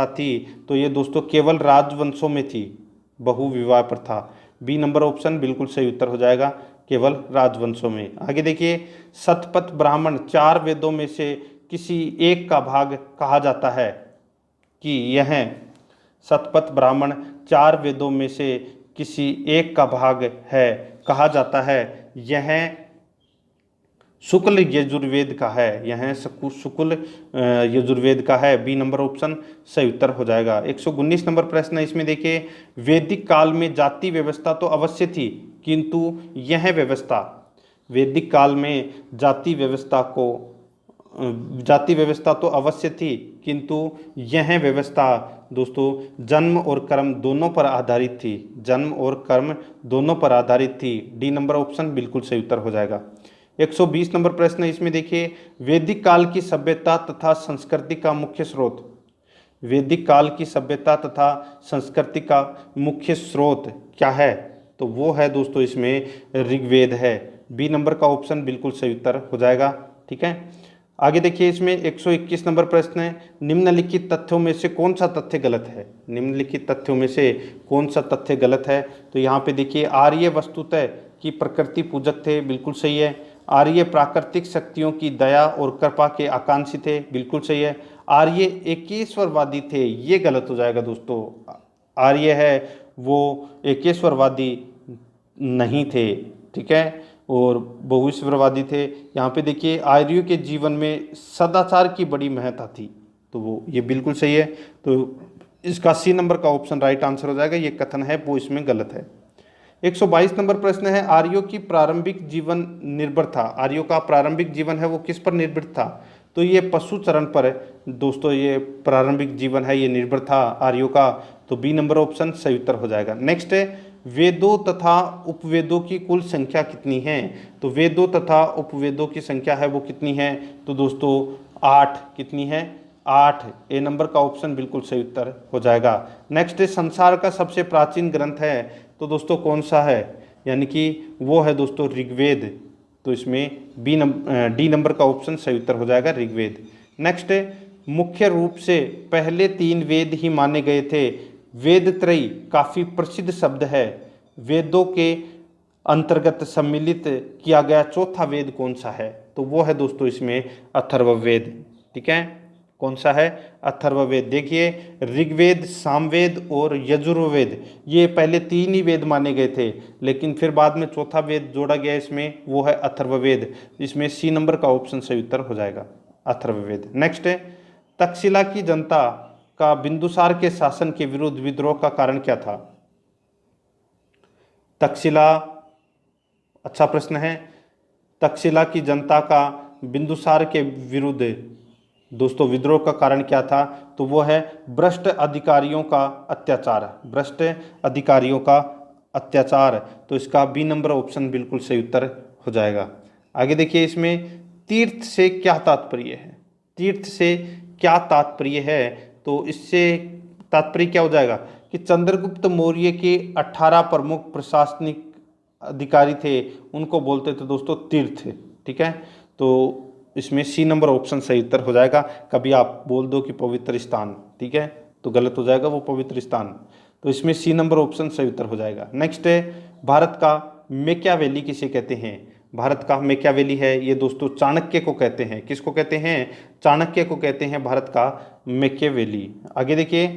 थी। तो ये दोस्तों केवल राजवंशों में थी बहुविवाह प्रथा। बी नंबर ऑप्शन बिल्कुल सही उत्तर हो जाएगा, केवल राजवंशों में। आगे देखिए, शतपथ ब्राह्मण 4 वेदों में से किसी एक का भाग कहा जाता है कि यह शतपथ ब्राह्मण 4 वेदों में से किसी एक का भाग है कहा जाता है। यह शुक्ल यजुर्वेद का है। बी नंबर ऑप्शन सही उत्तर हो जाएगा। 119 नंबर प्रश्न है, इसमें देखिए, वैदिक काल में जाति व्यवस्था तो अवश्य थी, किंतु यह व्यवस्था वैदिक काल में जाति व्यवस्था को जाति व्यवस्था तो अवश्य थी, किंतु यह व्यवस्था दोस्तों जन्म और कर्म दोनों पर आधारित थी। जन्म और कर्म दोनों पर आधारित थी। डी नंबर ऑप्शन बिल्कुल सही उत्तर हो जाएगा। 120 नंबर प्रश्न है, इसमें देखिए वैदिक काल की सभ्यता तथा संस्कृति का मुख्य स्रोत। वैदिक काल की सभ्यता तथा संस्कृति का मुख्य स्रोत क्या है? तो वो है दोस्तों इसमें ऋग्वेद है। बी नंबर का ऑप्शन बिल्कुल सही उत्तर हो जाएगा। ठीक है, आगे देखिए इसमें 121 नंबर प्रश्न है, निम्नलिखित तथ्यों में से कौन सा तथ्य गलत है? निम्नलिखित तथ्यों में से कौन सा तथ्य गलत है? तो यहाँ पे देखिए आर्य वस्तुतः की प्रकृति पूजक थे, बिल्कुल सही है। आर्य प्राकृतिक शक्तियों की दया और कृपा के आकांक्षी थे, बिल्कुल सही है। आर्य एकेश्वरवादी थे, ये गलत हो जाएगा दोस्तों। आर्य है वो एकेश्वरवादी नहीं थे, ठीक है, और बहुईश्वरवादी थे। यहाँ पे देखिए आर्यों के जीवन में सदाचार की बड़ी महत्ता थी, तो वो ये बिल्कुल सही है। तो इसका सी नंबर का ऑप्शन राइट आंसर हो जाएगा। ये कथन है वो इसमें गलत है। 122 नंबर प्रश्न है, आर्यों की प्रारंभिक जीवन निर्भर था। आर्यों का प्रारंभिक जीवन है वो किस पर निर्भर था? तो ये पशु चरण पर दोस्तों ये प्रारंभिक जीवन है, ये निर्भर था आर्यों का। तो बी नंबर ऑप्शन सही उत्तर हो जाएगा। नेक्स्ट है, वेदों तथा उपवेदों की कुल संख्या कितनी है? तो वेदों तथा उपवेदों की संख्या है वो कितनी है? तो दोस्तों 8। कितनी है? 8। ए नंबर का ऑप्शन बिल्कुल सही उत्तर हो जाएगा। नेक्स्ट है, संसार का सबसे प्राचीन ग्रंथ है तो दोस्तों कौन सा है? यानी कि वो है दोस्तों ऋग्वेद। तो इसमें डी नंबर का ऑप्शन सही उत्तर हो जाएगा, ऋग्वेद। नेक्स्ट है, मुख्य रूप से पहले 3 वेद ही माने गए थे। वेद त्रयी काफ़ी प्रसिद्ध शब्द है। वेदों के अंतर्गत सम्मिलित किया गया चौथा वेद कौन सा है? तो वो है दोस्तों इसमें अथर्ववेद। ठीक है, कौन सा है? अथर्ववेद। देखिए ऋग्वेद, सामवेद और यजुर्वेद ये पहले 3 ही वेद माने गए थे, लेकिन फिर बाद में चौथा वेद जोड़ा गया इसमें, वो है अथर्ववेद। इसमें सी नंबर का ऑप्शन सही उत्तर हो जाएगा, अथर्ववेद। नेक्स्ट है, तक्षशिला की जनता का बिंदुसार के शासन के विरुद्ध विद्रोह का कारण क्या था? तक्षशिला, अच्छा प्रश्न है। तक्षशिला की जनता का बिंदुसार के विरुद्ध दोस्तों विद्रोह का कारण क्या था? तो वो है भ्रष्ट अधिकारियों का अत्याचार। भ्रष्ट अधिकारियों का अत्याचार। तो इसका बी नंबर ऑप्शन बिल्कुल सही उत्तर हो जाएगा। आगे देखिए इसमें तीर्थ से क्या तात्पर्य है? तीर्थ से क्या तात्पर्य है? तो इससे तात्पर्य क्या हो जाएगा कि चंद्रगुप्त मौर्य के 18 प्रमुख प्रशासनिक अधिकारी थे, उनको बोलते थे दोस्तों तीर्थ। ठीक है, तो इसमें सी नंबर ऑप्शन सही उत्तर हो जाएगा। कभी आप बोल दो कि पवित्र स्थान, ठीक है, तो गलत हो जाएगा वो पवित्र स्थान। तो इसमें सी नंबर ऑप्शन सही उत्तर हो जाएगा। नेक्स्ट है, भारत का मैकियावेली किसे कहते हैं? भारत का मैकियावेली है ये दोस्तों चाणक्य को कहते हैं। किसको कहते हैं? चाणक्य को कहते हैं भारत का मैकियावेली। आगे देखिए,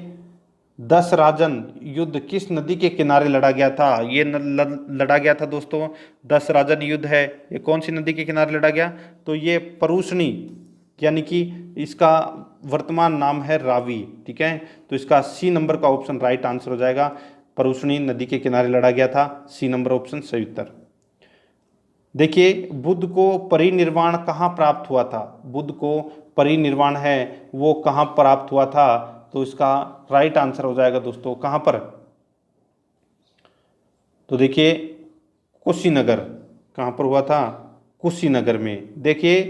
10 राजन युद्ध किस नदी के किनारे लड़ा गया था? ये लड़ा गया था दोस्तों 10 राजन युद्ध है, ये कौन सी नदी के किनारे लड़ा गया? तो ये परूषणी, यानी कि इसका वर्तमान नाम है रावी। ठीक है, तो इसका सी नंबर का ऑप्शन राइट आंसर हो जाएगा। परूषणी नदी के किनारे लड़ा गया था, सी नंबर ऑप्शन सही उत्तर। देखिए बुद्ध को परिनिर्वाण कहाँ प्राप्त हुआ था? बुद्ध को परिनिर्वाण है वो कहाँ प्राप्त हुआ था? तो इसका राइट आंसर हो जाएगा दोस्तों कहाँ पर? तो देखिए कुशीनगर। कहाँ पर हुआ था? कुशीनगर में। देखिए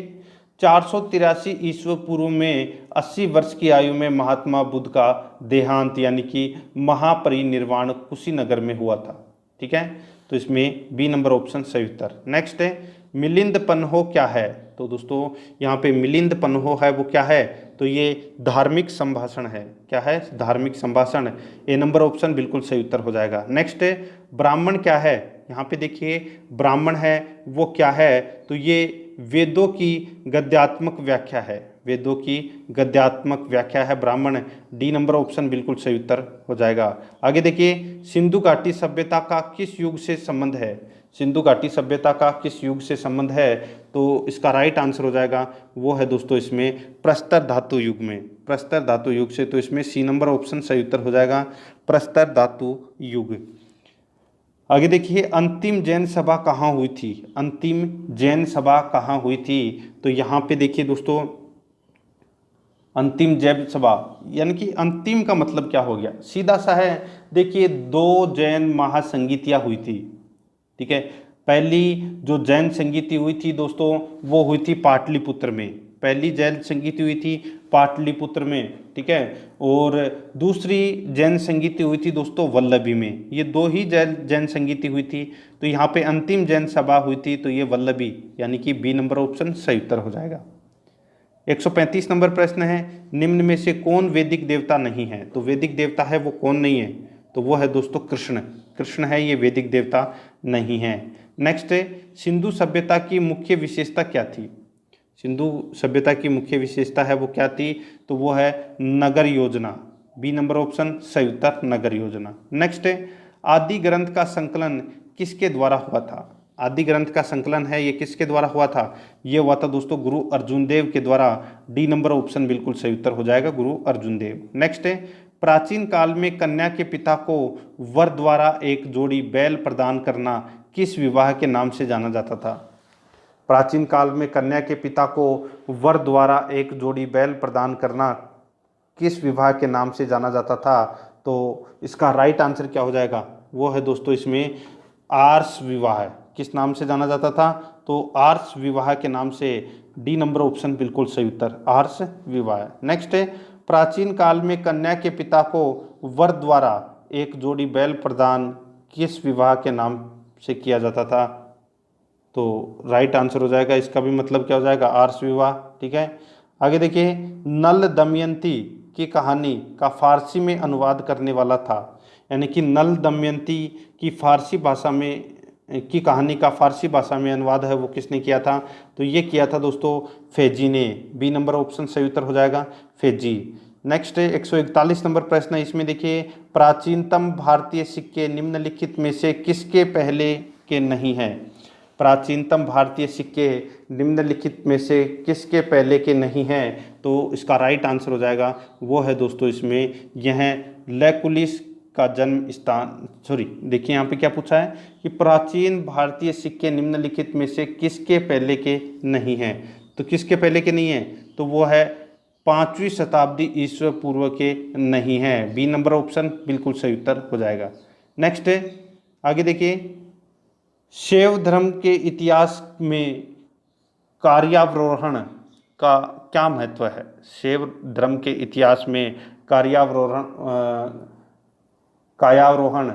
483 ईस्वी पूर्व में 80 वर्ष की आयु में महात्मा बुद्ध का देहांत यानी कि महापरिनिर्वाण कुशीनगर में हुआ था। ठीक है, तो इसमें बी नंबर ऑप्शन सही उत्तर। नेक्स्ट है, मिलिंद पन्हो क्या है? तो दोस्तों यहाँ पे मिलिंद पन्हो है वो क्या है? तो ये धार्मिक संभाषण है। क्या है? धार्मिक संभाषण। ए नंबर ऑप्शन बिल्कुल सही उत्तर हो जाएगा। नेक्स्ट है, ब्राह्मण क्या है? यहाँ पे देखिए ब्राह्मण है वो क्या है? तो ये वेदों की गद्यात्मक व्याख्या है। वेदों की गद्यात्मक व्याख्या है ब्राह्मण। डी नंबर ऑप्शन बिल्कुल सही उत्तर हो जाएगा। आगे देखिए, सिंधु घाटी सभ्यता का किस युग से संबंध है? सिंधु घाटी सभ्यता का किस युग से संबंध है? तो इसका राइट आंसर हो जाएगा वो है दोस्तों इसमें प्रस्तर धातु युग में। प्रस्तर धातु युग से, तो इसमें सी नंबर ऑप्शन सही उत्तर हो जाएगा, प्रस्तर धातु युग। आगे देखिए, अंतिम जैन सभा कहाँ हुई थी? अंतिम जैन सभा कहाँ हुई थी? तो यहाँ पे देखिए दोस्तों, अंतिम जैन सभा यानी कि अंतिम का मतलब क्या हो गया, सीधा सा है। देखिए, दो जैन महासंगीतियाँ हुई थी, ठीक है। पहली जो जैन संगीति हुई थी दोस्तों, वो हुई थी पाटलिपुत्र में। पहली जैन संगीति हुई थी पाटलिपुत्र में, ठीक है। और दूसरी जैन संगीति हुई थी दोस्तों वल्लभी में। ये दो ही जैन संगीति हुई थी। तो यहाँ पे अंतिम जैन सभा हुई थी तो ये वल्लभी, यानी कि बी नंबर ऑप्शन सही उत्तर हो जाएगा। 135 नंबर प्रश्न है, निम्न में से कौन वैदिक देवता नहीं है? तो वैदिक देवता है वो कौन नहीं है? तो वो है दोस्तों कृष्ण। कृष्ण है, ये वैदिक देवता नहीं है। नेक्स्ट है, सिंधु सभ्यता की मुख्य विशेषता क्या थी? सिंधु सभ्यता की मुख्य विशेषता है वो क्या थी? तो वो है नगर योजना। बी नंबर ऑप्शन सही उत्तर, नगर योजना। नेक्स्ट है, आदि ग्रंथ का संकलन किसके द्वारा हुआ था? आदि ग्रंथ का संकलन है ये किसके द्वारा हुआ था? ये हुआ था दोस्तों गुरु अर्जुन देव के द्वारा। डी नंबर ऑप्शन बिल्कुल सही उत्तर हो जाएगा, गुरु अर्जुन देव। नेक्स्ट है, प्राचीन काल में कन्या के पिता को वर द्वारा एक जोड़ी बैल प्रदान करना किस विवाह के नाम से जाना जाता था? प्राचीन काल में कन्या के पिता को वर द्वारा एक जोड़ी बैल प्रदान करना किस विवाह के नाम से जाना जाता था? तो इसका राइट आंसर क्या हो जाएगा? वो है दोस्तों इसमें आर्ष विवाह है। किस नाम से जाना जाता था? तो आर्ष विवाह के नाम से। डी नंबर ऑप्शन बिल्कुल सही उत्तर, आर्ष विवाह। नेक्स्ट है, प्राचीन काल में कन्या के पिता को वर द्वारा एक जोड़ी बैल प्रदान किस विवाह के नाम से किया जाता था? तो राइट आंसर हो जाएगा, इसका भी मतलब क्या हो जाएगा? आर्ष विवाह, ठीक है। आगे देखिए, नल दमयंती की कहानी का फारसी में अनुवाद करने वाला था, यानी कि नल दमयंती की फारसी भाषा में की कहानी का फारसी भाषा में अनुवाद है वो किसने किया था? तो ये किया था दोस्तों फेजी ने। बी नंबर ऑप्शन सही उत्तर हो जाएगा, फेजी। नेक्स्ट है 141 नंबर प्रश्न है, इसमें देखिए, प्राचीनतम भारतीय सिक्के निम्नलिखित में से किसके पहले के नहीं हैं? प्राचीनतम भारतीय सिक्के निम्नलिखित में से किसके पहले के नहीं हैं? तो इसका राइट आंसर हो जाएगा, वो है दोस्तों इसमें यह लैकुलिस का जन्म स्थान। सॉरी, देखिए यहाँ पे क्या पूछा है कि प्राचीन भारतीय सिक्के निम्नलिखित में से किसके पहले के नहीं हैं? तो किसके पहले के नहीं हैं? तो वो है 5वीं शताब्दी ईस्वी पूर्व के नहीं हैं। बी नंबर ऑप्शन बिल्कुल सही उत्तर हो जाएगा। नेक्स्ट है, आगे देखिए, शैव धर्म के इतिहास में कार्यावरोहण का क्या महत्व है? शैव धर्म के इतिहास में कायारोहण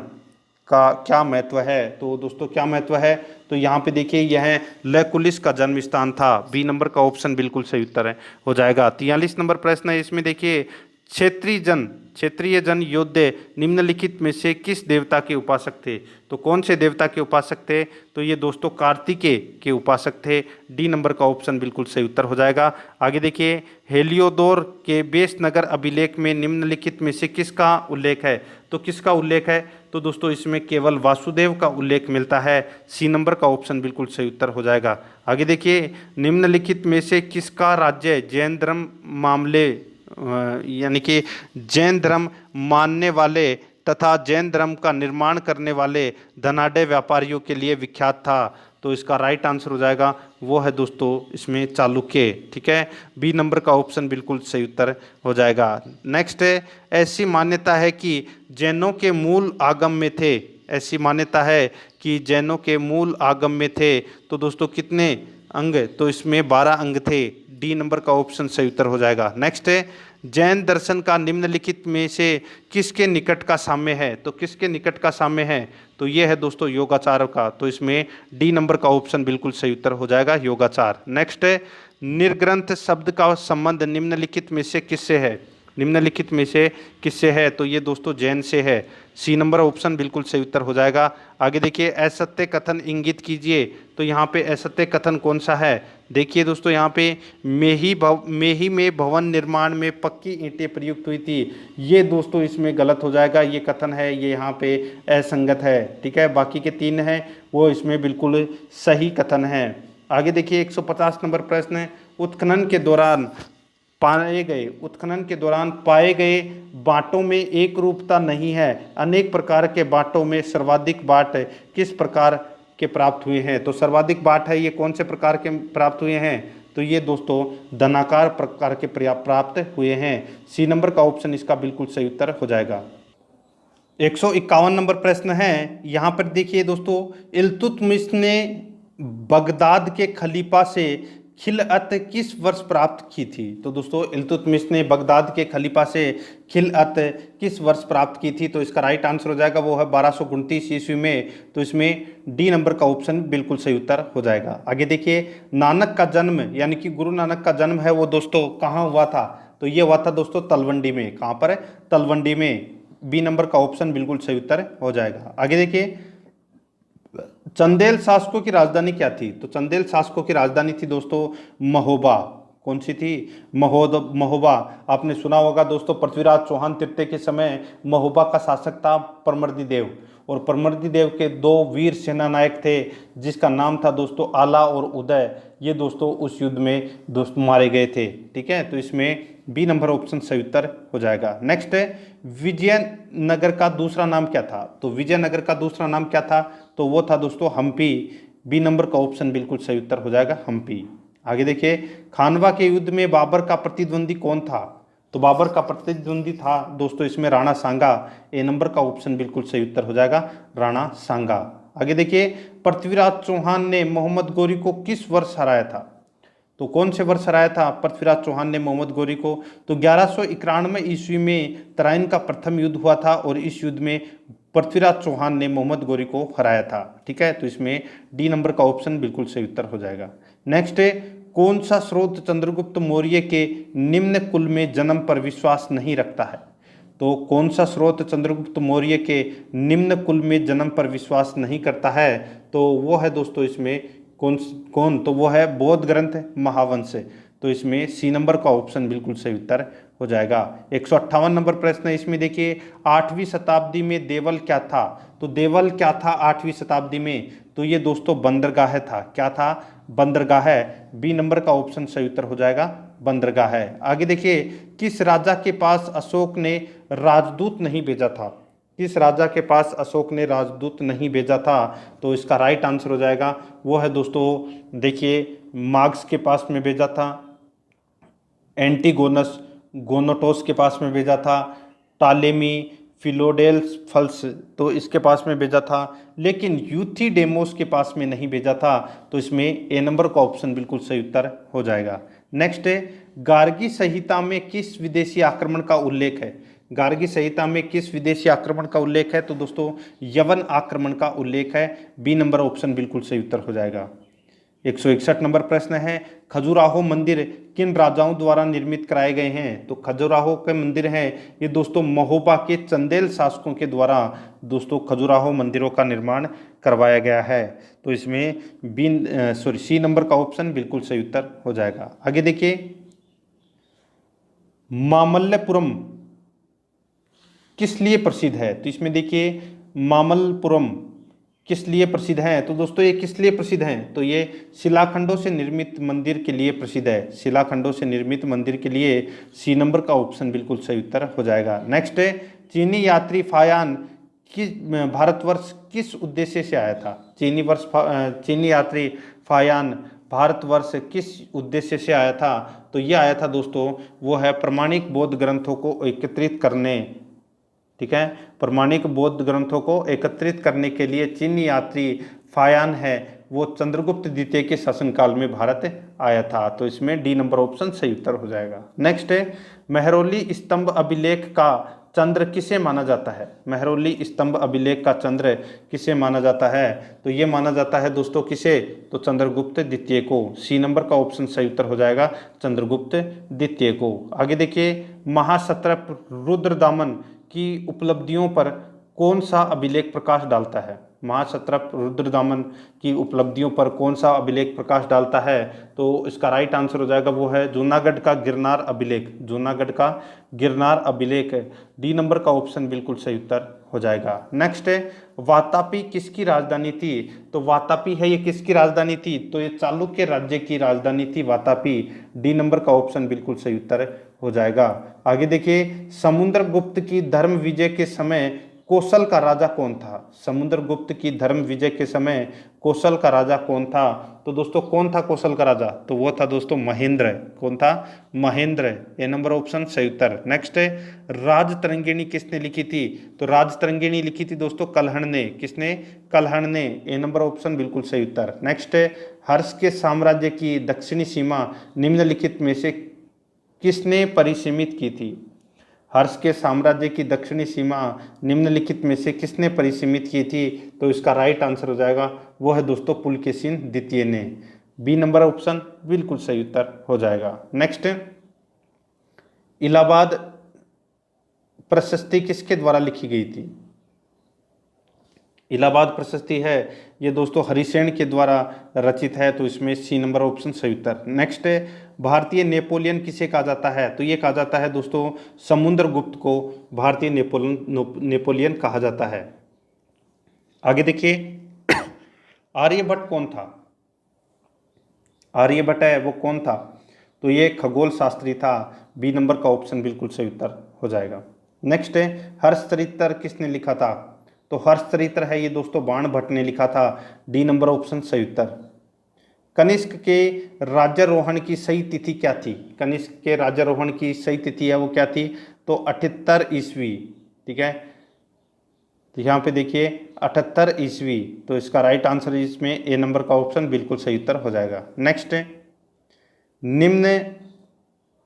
का क्या महत्व है? तो दोस्तों क्या महत्व है? तो यहाँ पे देखिए, यह लैकुलिस का जन्म स्थान था। बी नंबर का ऑप्शन बिल्कुल सही उत्तर है हो जाएगा। 43 नंबर प्रश्न है, इसमें देखिए, क्षेत्रीय जन योद्धे निम्नलिखित में से किस देवता के उपासक थे? तो कौन से देवता के उपासक थे? तो ये दोस्तों कार्तिकेय के उपासक थे। डी नंबर का ऑप्शन बिल्कुल सही उत्तर हो जाएगा। आगे देखिए, हेलियोदोर के बेसनगर अभिलेख में निम्नलिखित में से किसका उल्लेख है? तो किसका उल्लेख है? तो दोस्तों इसमें केवल वासुदेव का उल्लेख मिलता है। सी नंबर का ऑप्शन बिल्कुल सही उत्तर हो जाएगा। आगे देखिए, निम्नलिखित में से किसका राज्य जैन धर्म मामले यानी कि जैन धर्म मानने वाले तथा जैन धर्म का निर्माण करने वाले धनाढ़ व्यापारियों के लिए विख्यात था? तो इसका राइट आंसर हो जाएगा, वो है दोस्तों इसमें चालुक्य, ठीक है। बी नंबर का ऑप्शन बिल्कुल सही उत्तर हो जाएगा। नेक्स्ट है, ऐसी मान्यता है कि जैनों के मूल आगम में थे। ऐसी मान्यता है कि जैनों के मूल आगम में थे। तो दोस्तों कितने अंग? तो इसमें 12 अंग थे। डी नंबर का ऑप्शन सही उत्तर हो जाएगा। नेक्स्ट है, जैन दर्शन का निम्नलिखित में से किसके निकट का साम्य है? तो किसके निकट का साम्य है? तो ये है दोस्तों योगाचार का। तो इसमें डी नंबर का ऑप्शन बिल्कुल सही उत्तर हो जाएगा, योगाचार। नेक्स्ट है, निर्ग्रंथ शब्द का संबंध निम्नलिखित में से किससे है? निम्नलिखित में से किससे है? तो ये दोस्तों जैन से है। सी नंबर ऑप्शन बिल्कुल सही उत्तर हो जाएगा। आगे देखिए, असत्य कथन इंगित कीजिए। तो यहाँ पे असत्य कथन कौन सा है? देखिए दोस्तों, यहाँ पे मेही में भवन निर्माण में पक्की ईंटें प्रयुक्त हुई थी। ये दोस्तों इसमें गलत हो जाएगा, ये कथन है ये यहाँ पे असंगत है, ठीक है। बाकी के 3 हैं वो इसमें बिल्कुल सही कथन है। आगे देखिए 150 नंबर प्रश्न है, उत्खनन के दौरान पाए गए उत्खनन के दौरान पाए गए बांटों में एक रूपता नहीं है, अनेक प्रकार के बांटों में सर्वाधिक बांट किस प्रकार के प्राप्त हुए हैं। तो सर्वाधिक बांट है ये कौन से प्रकार के प्राप्त हुए हैं, तो ये दोस्तों धनाकार प्रकार के प्राप्त हुए हैं। सी नंबर का ऑप्शन इसका बिल्कुल सही उत्तर हो जाएगा। 151 नंबर प्रश्न है, यहाँ पर देखिए दोस्तों, इल्तुतमिश ने बगदाद के खलीफा से खिलअत किस वर्ष प्राप्त की थी। तो दोस्तों इल्तुतमिश ने बगदाद के खलीफा से खिलअत किस वर्ष प्राप्त की थी, तो इसका राइट आंसर हो जाएगा वो है 1229 ईस्वी में। तो इसमें डी नंबर का ऑप्शन बिल्कुल सही उत्तर हो जाएगा। आगे देखिए, नानक का जन्म यानी कि गुरु नानक का जन्म है वो दोस्तों कहाँ हुआ था, तो ये हुआ था दोस्तों तलवंडी में। कहाँ पर है, तलवंडी में। बी नंबर का ऑप्शन बिल्कुल सही उत्तर हो जाएगा। आगे देखिए, चंदेल शासकों की राजधानी क्या थी, तो चंदेल शासकों की राजधानी थी दोस्तों महोबा। कौन सी थी, महोबा। आपने सुना होगा दोस्तों, पृथ्वीराज चौहान तृतीय के समय महोबा का शासक था परमर्दी देव, और परमर्दी देव के दो वीर सेनानायक थे जिसका नाम था दोस्तों आला और उदय। ये दोस्तों उस युद्ध में दोस्तों मारे गए थे। ठीक है, तो इसमें बी नंबर ऑप्शन सही उत्तर हो जाएगा। नेक्स्ट है, विजयनगर का दूसरा नाम क्या था, तो विजयनगर का दूसरा नाम क्या था, तो वो था दोस्तों हम्पी। बी नंबर का ऑप्शन बिल्कुल सही उत्तर हो जाएगा, हम्पी। आगे देखिए, खानवा के युद्ध में बाबर का प्रतिद्वंदी कौन था, तो बाबर का प्रतिद्वंदी था दोस्तों इसमें राणा सांगा। ए नंबर का ऑप्शन बिल्कुल सही उत्तर हो जाएगा, राणा सांगा। आगे देखिए, पृथ्वीराज चौहान ने मोहम्मद गौरी को किस वर्ष हराया था, तो कौन से वर्ष हराया था पृथ्वीराज चौहान ने मोहम्मद गौरी को, तो 1191 ईस्वी में तराइन का प्रथम युद्ध हुआ था और इस युद्ध में पृथ्वीराज चौहान ने मोहम्मद गौरी को हराया था। ठीक है, तो इसमें डी नंबर का ऑप्शन बिल्कुल सही उत्तर हो जाएगा। नेक्स्ट है, कौन सा स्रोत चंद्रगुप्त मौर्य के निम्न कुल में जन्म पर विश्वास नहीं रखता है, तो कौन सा स्रोत चंद्रगुप्त मौर्य के निम्न कुल में जन्म पर विश्वास नहीं करता है, तो वो है दोस्तों इसमें कौन तो वो है बौद्ध ग्रंथ महावंश। तो इसमें सी नंबर का ऑप्शन बिल्कुल सही उत्तर हो जाएगा। 158 नंबर प्रश्न है, इसमें देखिए, 8वीं शताब्दी में देवल क्या था, तो देवल क्या था 8वीं शताब्दी में, तो ये दोस्तों बंदरगाह था। क्या था, बंदरगाह है। बी नंबर का ऑप्शन सही उत्तर हो जाएगा, बंदरगाह है। आगे देखिए, किस राजा के पास अशोक ने राजदूत नहीं भेजा था, किस राजा के पास अशोक ने राजदूत नहीं भेजा था, तो इसका राइट आंसर हो जाएगा वो है दोस्तों देखिए मार्क्स के पास में भेजा था, एंटीगोनस गोनोटोस के पास में भेजा था, टालेमी फिलोडेल्फस तो इसके पास में भेजा था, लेकिन यूथिडेमोस के पास में नहीं भेजा था। तो इसमें ए नंबर का ऑप्शन बिल्कुल सही उत्तर हो जाएगा। नेक्स्ट है, गार्गी संहिता में किस विदेशी आक्रमण का उल्लेख है, गार्गी संहिता में किस विदेशी आक्रमण का उल्लेख है, तो दोस्तों यवन आक्रमण का उल्लेख है। बी नंबर ऑप्शन बिल्कुल सही उत्तर हो जाएगा। 161 नंबर प्रश्न है, खजुराहो मंदिर किन राजाओं द्वारा निर्मित कराए गए हैं, तो खजुराहो के मंदिर हैं ये दोस्तों महोबा के चंदेल शासकों के द्वारा दोस्तों खजुराहो मंदिरों का निर्माण करवाया गया है। तो इसमें सी नंबर का ऑप्शन बिल्कुल सही उत्तर हो जाएगा। आगे देखिए, मामल्लपुरम किस लिए प्रसिद्ध है, तो इसमें देखिए मामल्लपुरम किस लिए प्रसिद्ध है, तो दोस्तों ये किस लिए प्रसिद्ध हैं, तो ये शिलाखंडों से निर्मित मंदिर के लिए प्रसिद्ध है। शिलाखंडों से निर्मित मंदिर के लिए सी नंबर का ऑप्शन बिल्कुल सही उत्तर हो जाएगा। नेक्स्ट है, चीनी यात्री फायान किस भारतवर्ष किस उद्देश्य से आया था, चीनी यात्री फायान भारतवर्ष किस उद्देश्य से आया था, तो ये आया था दोस्तों वो है प्रमाणिक बौद्ध ग्रंथों को एकत्रित करने। ठीक है, प्रमाणिक बौद्ध ग्रंथों को एकत्रित करने के लिए चीनी यात्री फायान है वो चंद्रगुप्त द्वितीय के शासनकाल में भारत आया था। तो इसमें डी नंबर ऑप्शन सही उत्तर हो जाएगा। नेक्स्ट है, मेहरौली स्तंभ अभिलेख का चंद्र किसे माना जाता है, मेहरौली स्तंभ अभिलेख का चंद्र किसे माना जाता है, तो ये माना जाता है दोस्तों किसे, तो चंद्रगुप्त द्वितीय को। सी नंबर का ऑप्शन सही उत्तर हो जाएगा, चंद्रगुप्त द्वितीय को। आगे देखिए, महासत्रप रुद्रदामन की उपलब्धियों पर कौन सा अभिलेख प्रकाश डालता है, महाक्षत्रप रुद्रदामन की उपलब्धियों पर कौन सा अभिलेख प्रकाश डालता है? तो इसका राइट आंसर हो जाएगा वो है जूनागढ़ का गिरनार अभिलेख। जूनागढ़ का गिरनार अभिलेख, डी नंबर का ऑप्शन बिल्कुल सही उत्तर हो जाएगा। नेक्स्ट है वातापी किसकी राजधानी थी? तो वातापी है ये किसकी राजधानी थी? तो ये चालुक्य राज्य की राजधानी थी वातापी, डी नंबर का ऑप्शन बिल्कुल सही उत्तर हो जाएगा। आगे देखिए समुद्रगुप्त की धर्म विजय के समय कौशल का राजा कौन था? समुद्रगुप्त की धर्म विजय के समय कौशल का राजा कौन था? तो दोस्तों कौन था कौशल का राजा? तो वो था दोस्तों महेंद्र। कौन था? महेंद्र, ए नंबर ऑप्शन सही उत्तर। नेक्स्ट है राजतरंगिणी किसने लिखी थी? तो राजतरंगिणी लिखी थी दोस्तों कल्हण ने। किसने? कल्हण ने, ए नंबर ऑप्शन बिल्कुल सही उत्तर। नेक्स्ट है हर्ष के साम्राज्य की दक्षिणी सीमा निम्नलिखित में से किसने परिसीमित की थी? हर्ष के साम्राज्य की दक्षिणी सीमा निम्नलिखित में से किसने परिसीमित की थी? तो इसका राइट आंसर हो जाएगा वो है दोस्तों पुलकेशिन द्वितीय ने, बी नंबर ऑप्शन बिल्कुल सही उत्तर हो जाएगा। नेक्स्ट इलाहाबाद प्रशस्ति किसके द्वारा लिखी गई थी? इलाहाबाद प्रशस्ति है ये दोस्तों हरिसेन के द्वारा रचित है, तो इसमें सी नंबर ऑप्शन सही उत्तर। नेक्स्ट है भारतीय नेपोलियन किसे कहा जाता है? तो ये कहा जाता है दोस्तों समुद्रगुप्त को भारतीय नेपोलियन कहा जाता है। आगे देखिए आर्यभट्ट कौन था? आर्यभट्ट है वो कौन था? तो ये खगोल शास्त्री था, बी नंबर का ऑप्शन बिल्कुल सही उत्तर हो जाएगा। नेक्स्ट है हर्षचरित्र किसने लिखा था? तो हर्षचरित्र है ये दोस्तों बाणभट्ट ने लिखा था, डी नंबर ऑप्शन सही उत्तर। कनिष्क के राज्यारोहण की सही तिथि क्या थी? कनिष्क के राज्यारोहण की सही तिथि है वो क्या थी? तो 78 ईस्वी। ठीक है, तो यहाँ पे देखिए 78 ईस्वी, तो इसका राइट आंसर इसमें ए नंबर का ऑप्शन बिल्कुल सही उत्तर हो जाएगा। नेक्स्ट निम्न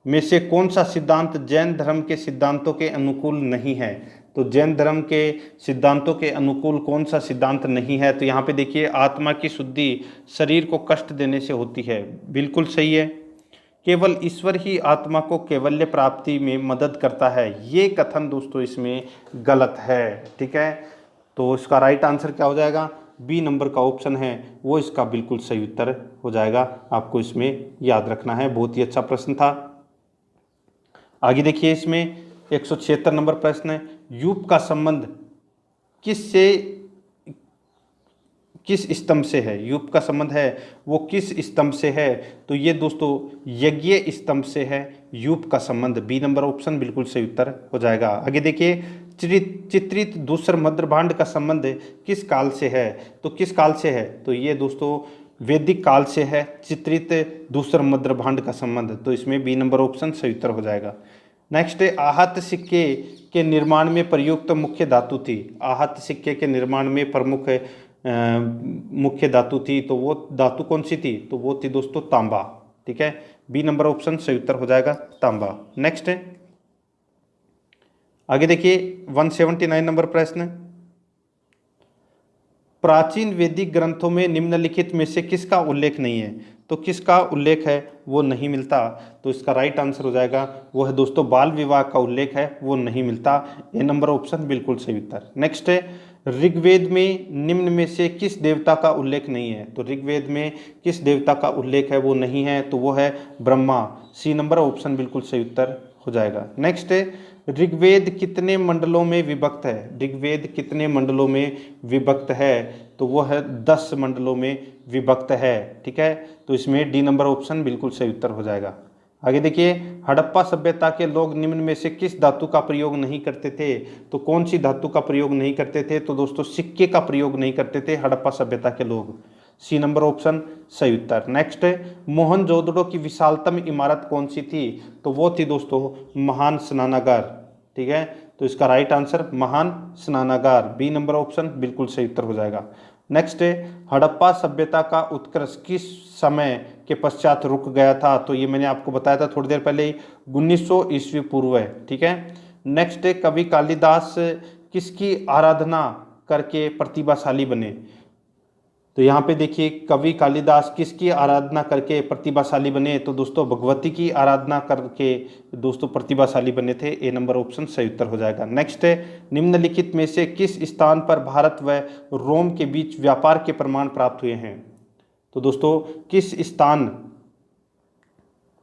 में से कौन सा सिद्धांत जैन धर्म के सिद्धांतों के अनुकूल नहीं है? तो जैन धर्म के सिद्धांतों के अनुकूल कौन सा सिद्धांत नहीं है? तो यहाँ पे देखिए आत्मा की शुद्धि शरीर को कष्ट देने से होती है, बिल्कुल सही है। केवल ईश्वर ही आत्मा को कैवल्य प्राप्ति में मदद करता है, ये कथन दोस्तों इसमें गलत है। ठीक है, तो इसका राइट आंसर क्या हो जाएगा? बी नंबर का ऑप्शन है वो इसका बिल्कुल सही उत्तर हो जाएगा। आपको इसमें याद रखना है, बहुत ही अच्छा प्रश्न था। आगे देखिए इसमें 176 नंबर प्रश्न है यूप का संबंध किस स्तंभ से है? यूप का संबंध है वो किस स्तंभ से है? तो ये दोस्तों यज्ञ स्तंभ से है यूप का संबंध, बी नंबर ऑप्शन बिल्कुल सही उत्तर हो जाएगा। आगे देखिए चित्रित दूसर मध्यभांड का संबंध किस काल से है? तो किस काल से है? तो ये दोस्तों वैदिक काल से है चित्रित दूसर मध्यभांड का संबंध, तो इसमें बी नंबर ऑप्शन सही उत्तर हो जाएगा। नेक्स्ट है आहत सिक्के के निर्माण में प्रयुक्त मुख्य धातु थी। आहत सिक्के के निर्माण में प्रमुख मुख्य धातु थी, तो वो धातु कौन सी थी? तो वो थी दोस्तों तांबा। ठीक है, बी नंबर ऑप्शन सही उत्तर हो जाएगा तांबा। नेक्स्ट है आगे देखिए 179 नंबर प्रश्न प्राचीन वैदिक ग्रंथों में निम्नलिखित में से किसका उल्लेख नहीं है? तो किसका उल्लेख है वो नहीं मिलता, तो इसका राइट आंसर हो जाएगा वो है दोस्तों बाल विवाह का उल्लेख है वो नहीं मिलता, ए नंबर ऑप्शन बिल्कुल सही उत्तर। नेक्स्ट है ऋग्वेद में निम्न में से किस देवता का उल्लेख नहीं है? तो ऋग्वेद में किस देवता का उल्लेख है वो नहीं है, तो वो है ब्रह्मा, सी नंबर ऑप्शन बिल्कुल सही उत्तर हो जाएगा। नेक्स्ट है ऋग्वेद कितने मंडलों में विभक्त है? ऋग्वेद कितने मंडलों में विभक्त है? तो वो है 10 मंडलों में विभक्त है। ठीक है, तो इसमें डी नंबर ऑप्शन बिल्कुल सही उत्तर हो जाएगा। आगे देखिए हड़प्पा सभ्यता के लोग निम्न में से किस धातु का प्रयोग नहीं करते थे? तो कौन सी धातु का प्रयोग नहीं करते थे? तो दोस्तों सिक्के का प्रयोग नहीं करते थे हड़प्पा सभ्यता के लोग, सी नंबर ऑप्शन सही उत्तर। नेक्स्ट है मोहनजोदड़ो की विशालतम इमारत कौन सी थी? तो वो थी दोस्तों महान स्नानागार। ठीक है, तो इसका राइट आंसर महान स्नानागार, बी नंबर ऑप्शन बिल्कुल सही उत्तर हो जाएगा। नेक्स्ट है हड़प्पा सभ्यता का उत्कर्ष किस समय के पश्चात रुक गया था? तो ये मैंने आपको बताया था थोड़ी देर पहले ही, 1900 ईस्वी पूर्व है। ठीक है, नेक्स्ट है कवि कालिदास किसकी आराधना करके प्रतिभाशाली बने? तो यहाँ पे देखिए कवि कालिदास किसकी आराधना करके प्रतिभाशाली बने, तो दोस्तों भगवती की आराधना करके दोस्तों प्रतिभाशाली बने थे। ए नंबर ऑप्शन सही उत्तर हो जाएगा। नेक्स्ट है, निम्नलिखित में से किस स्थान पर भारत व रोम के बीच व्यापार के प्रमाण प्राप्त हुए हैं। तो दोस्तों किस स्थान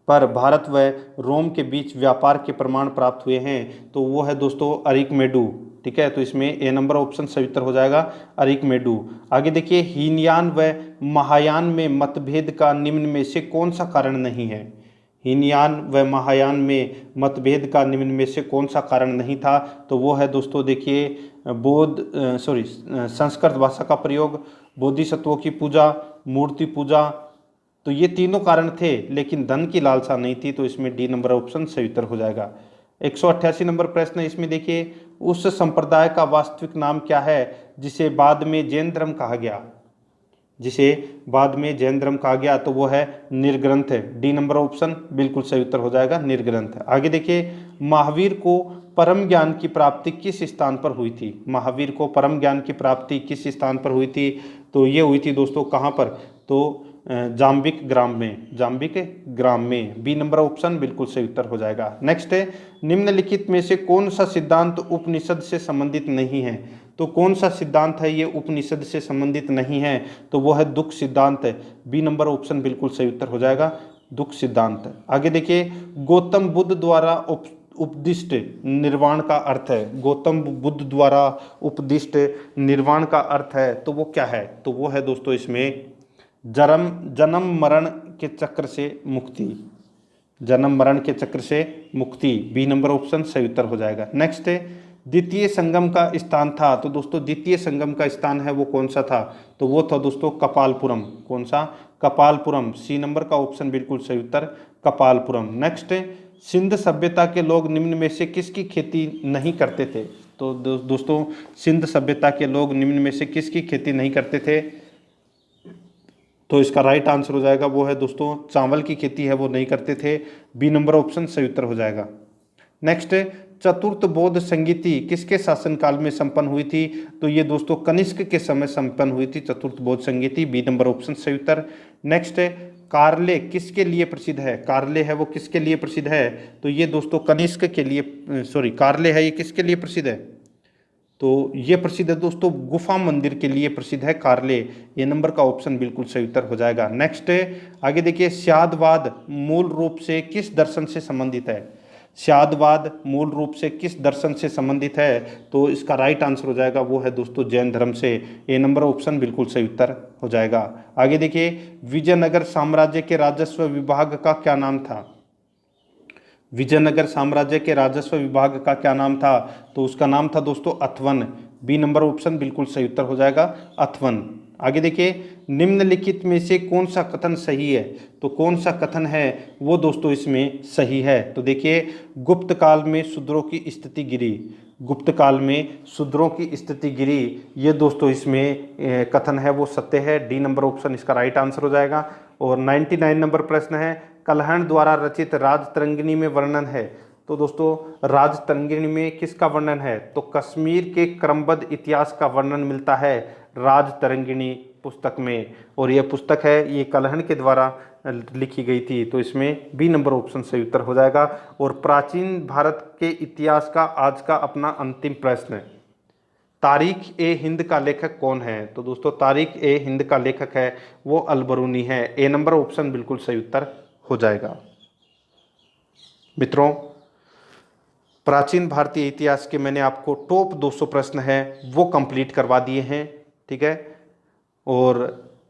पर भारत व रोम के बीच व्यापार के प्रमाण प्राप्त हुए हैं, तो वो है दोस्तों अरिकमेडु। ठीक है, तो इसमें ए नंबर ऑप्शन सही उत्तर हो जाएगा अरिकमेडु। आगे देखिए, हीनयान व महायान में मतभेद का निम्न में से कौन सा कारण नहीं है। हीनयान व महायान में मतभेद का निम्न में से कौन सा कारण नहीं था, तो वो है दोस्तों देखिए संस्कृत भाषा का प्रयोग, बोधिसत्वों की पूजा, मूर्ति पूजा। तो ये तीनों कारण थे, लेकिन धन की लालसा नहीं थी, तो इसमें डी नंबर ऑप्शन सही उत्तर हो जाएगा। 188 नंबर प्रश्न है, इसमें देखिए उस संप्रदाय का वास्तविक नाम क्या है जिसे बाद में जैन धर्म कहा गया। जिसे बाद में जैन धर्म कहा गया तो वो है निर्ग्रंथ। डी नंबर ऑप्शन बिल्कुल सही उत्तर हो जाएगा, निर्ग्रंथ। आगे देखिए, महावीर को परम ज्ञान की प्राप्ति किस स्थान पर हुई थी। महावीर को परम ज्ञान की प्राप्ति किस स्थान पर हुई थी, तो ये हुई थी दोस्तों कहाँ पर, तो जाम्बिक ग्राम में, जाम्बिक ग्राम में। बी नंबर ऑप्शन बिल्कुल सही उत्तर हो जाएगा। नेक्स्ट है, निम्नलिखित में से कौन सा सिद्धांत उपनिषद से संबंधित नहीं है। तो कौन सा सिद्धांत है ये उपनिषद से संबंधित नहीं है, तो वो है दुख सिद्धांत। बी नंबर ऑप्शन बिल्कुल सही उत्तर हो जाएगा, दुख सिद्धांत। आगे देखिए, गौतम बुद्ध द्वारा उपदिष्ट निर्वाण का अर्थ है। गौतम बुद्ध द्वारा उपदिष्ट निर्वाण का अर्थ है, तो वो क्या है, तो वो है दोस्तों इसमें जन्म मरण के चक्र से मुक्ति। जन्म मरण के चक्र से मुक्ति। बी नंबर ऑप्शन सही उत्तर हो जाएगा। नेक्स्ट है, द्वितीय संगम का स्थान था। तो दोस्तों द्वितीय संगम का स्थान है वो कौन सा था, तो वो था दोस्तों कपालपुरम। कौन सा, कपालपुरम। सी नंबर का ऑप्शन बिल्कुल सही उत्तर, कपालपुरम। नेक्स्ट है, सिंध सभ्यता के लोग निम्न में से किसकी खेती नहीं करते थे। तो दोस्तों सिंध सभ्यता के लोग निम्न में से किसकी खेती नहीं करते थे, तो इसका राइट आंसर हो जाएगा वो है दोस्तों चावल की खेती है वो नहीं करते थे। बी नंबर ऑप्शन सही उत्तर हो जाएगा। नेक्स्ट, चतुर्थ बौद्ध संगीति किसके शासनकाल में संपन्न हुई थी, तो ये दोस्तों कनिष्क के समय संपन्न हुई थी चतुर्थ बौद्ध संगीति। बी नंबर ऑप्शन सही उत्तर। नेक्स्ट है, कार्ले किसके लिए प्रसिद्ध है। कार्ले है वो किसके लिए प्रसिद्ध है, तो ये दोस्तों कनिष्क के लिए, कार्ले है ये किसके लिए प्रसिद्ध है, तो ये प्रसिद्ध है दोस्तों गुफा मंदिर के लिए प्रसिद्ध है कार्ले। ये नंबर का ऑप्शन बिल्कुल सही उत्तर हो जाएगा। नेक्स्ट आगे देखिए, स्यादवाद मूल रूप से किस दर्शन से संबंधित है। स्यादवाद मूल रूप से किस दर्शन से संबंधित है, तो इसका राइट आंसर हो जाएगा वो है दोस्तों जैन धर्म से। ए नंबर ऑप्शन बिल्कुल सही उत्तर हो जाएगा। आगे देखिए, विजयनगर साम्राज्य के राजस्व विभाग का क्या नाम था। विजयनगर साम्राज्य के राजस्व विभाग का क्या नाम था, तो उसका नाम था दोस्तों अथवन। बी नंबर ऑप्शन बिल्कुल सही उत्तर हो जाएगा, अथवन। आगे देखिए, निम्नलिखित में से कौन सा कथन सही है, तो कौन सा कथन है वो दोस्तों इसमें सही है, तो देखिए गुप्त काल में शूद्रों की स्थिति गिरी। गुप्त काल में शूद्रों की स्थिति गिरी, ये दोस्तों इसमें कथन है वो सत्य है। डी नंबर ऑप्शन इसका राइट आंसर हो जाएगा। और 99 नंबर प्रश्न है, कल्हण द्वारा रचित राजतरंगिणी में वर्णन है। तो दोस्तों राजतरंगिणी में किसका वर्णन है, तो कश्मीर के क्रमबद्ध इतिहास का वर्णन मिलता है राजतरंगिणी पुस्तक में। और यह पुस्तक है ये कल्हण के द्वारा लिखी गई थी, तो इसमें बी नंबर ऑप्शन सही उत्तर हो जाएगा। और प्राचीन भारत के इतिहास का आज का अपना अंतिम प्रश्न है, तारीख ए हिंद का लेखक कौन है। तो दोस्तों तारीख ए हिंद का लेखक है वो अलबरूनी है। ए नंबर ऑप्शन बिल्कुल सही उत्तर हो जाएगा। मित्रों, प्राचीन भारतीय इतिहास के मैंने आपको टॉप 200 प्रश्न हैं वो कंप्लीट करवा दिए हैं, ठीक है। और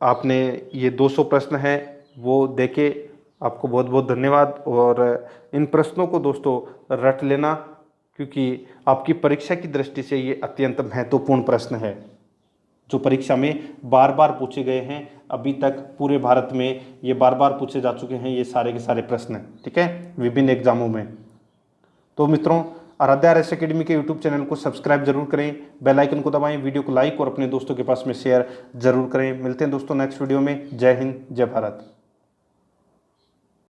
आपने ये 200 प्रश्न हैं वो देखे, आपको बहुत बहुत धन्यवाद। और इन प्रश्नों को दोस्तों रट लेना, क्योंकि आपकी परीक्षा की दृष्टि से ये अत्यंत महत्वपूर्ण प्रश्न है जो परीक्षा में बार बार पूछे गए हैं। अभी तक पूरे भारत में ये बार बार पूछे जा चुके हैं ये सारे के सारे प्रश्न, ठीक है, विभिन्न एग्जामों में। तो मित्रों, आराध्या आरएस एकेडमी के यूट्यूब चैनल को सब्सक्राइब जरूर करें, बेल आइकन को दबाएं, वीडियो को लाइक और अपने दोस्तों के पास में शेयर जरूर करें। मिलते हैं दोस्तों नेक्स्ट वीडियो में। जय हिंद, जय भारत।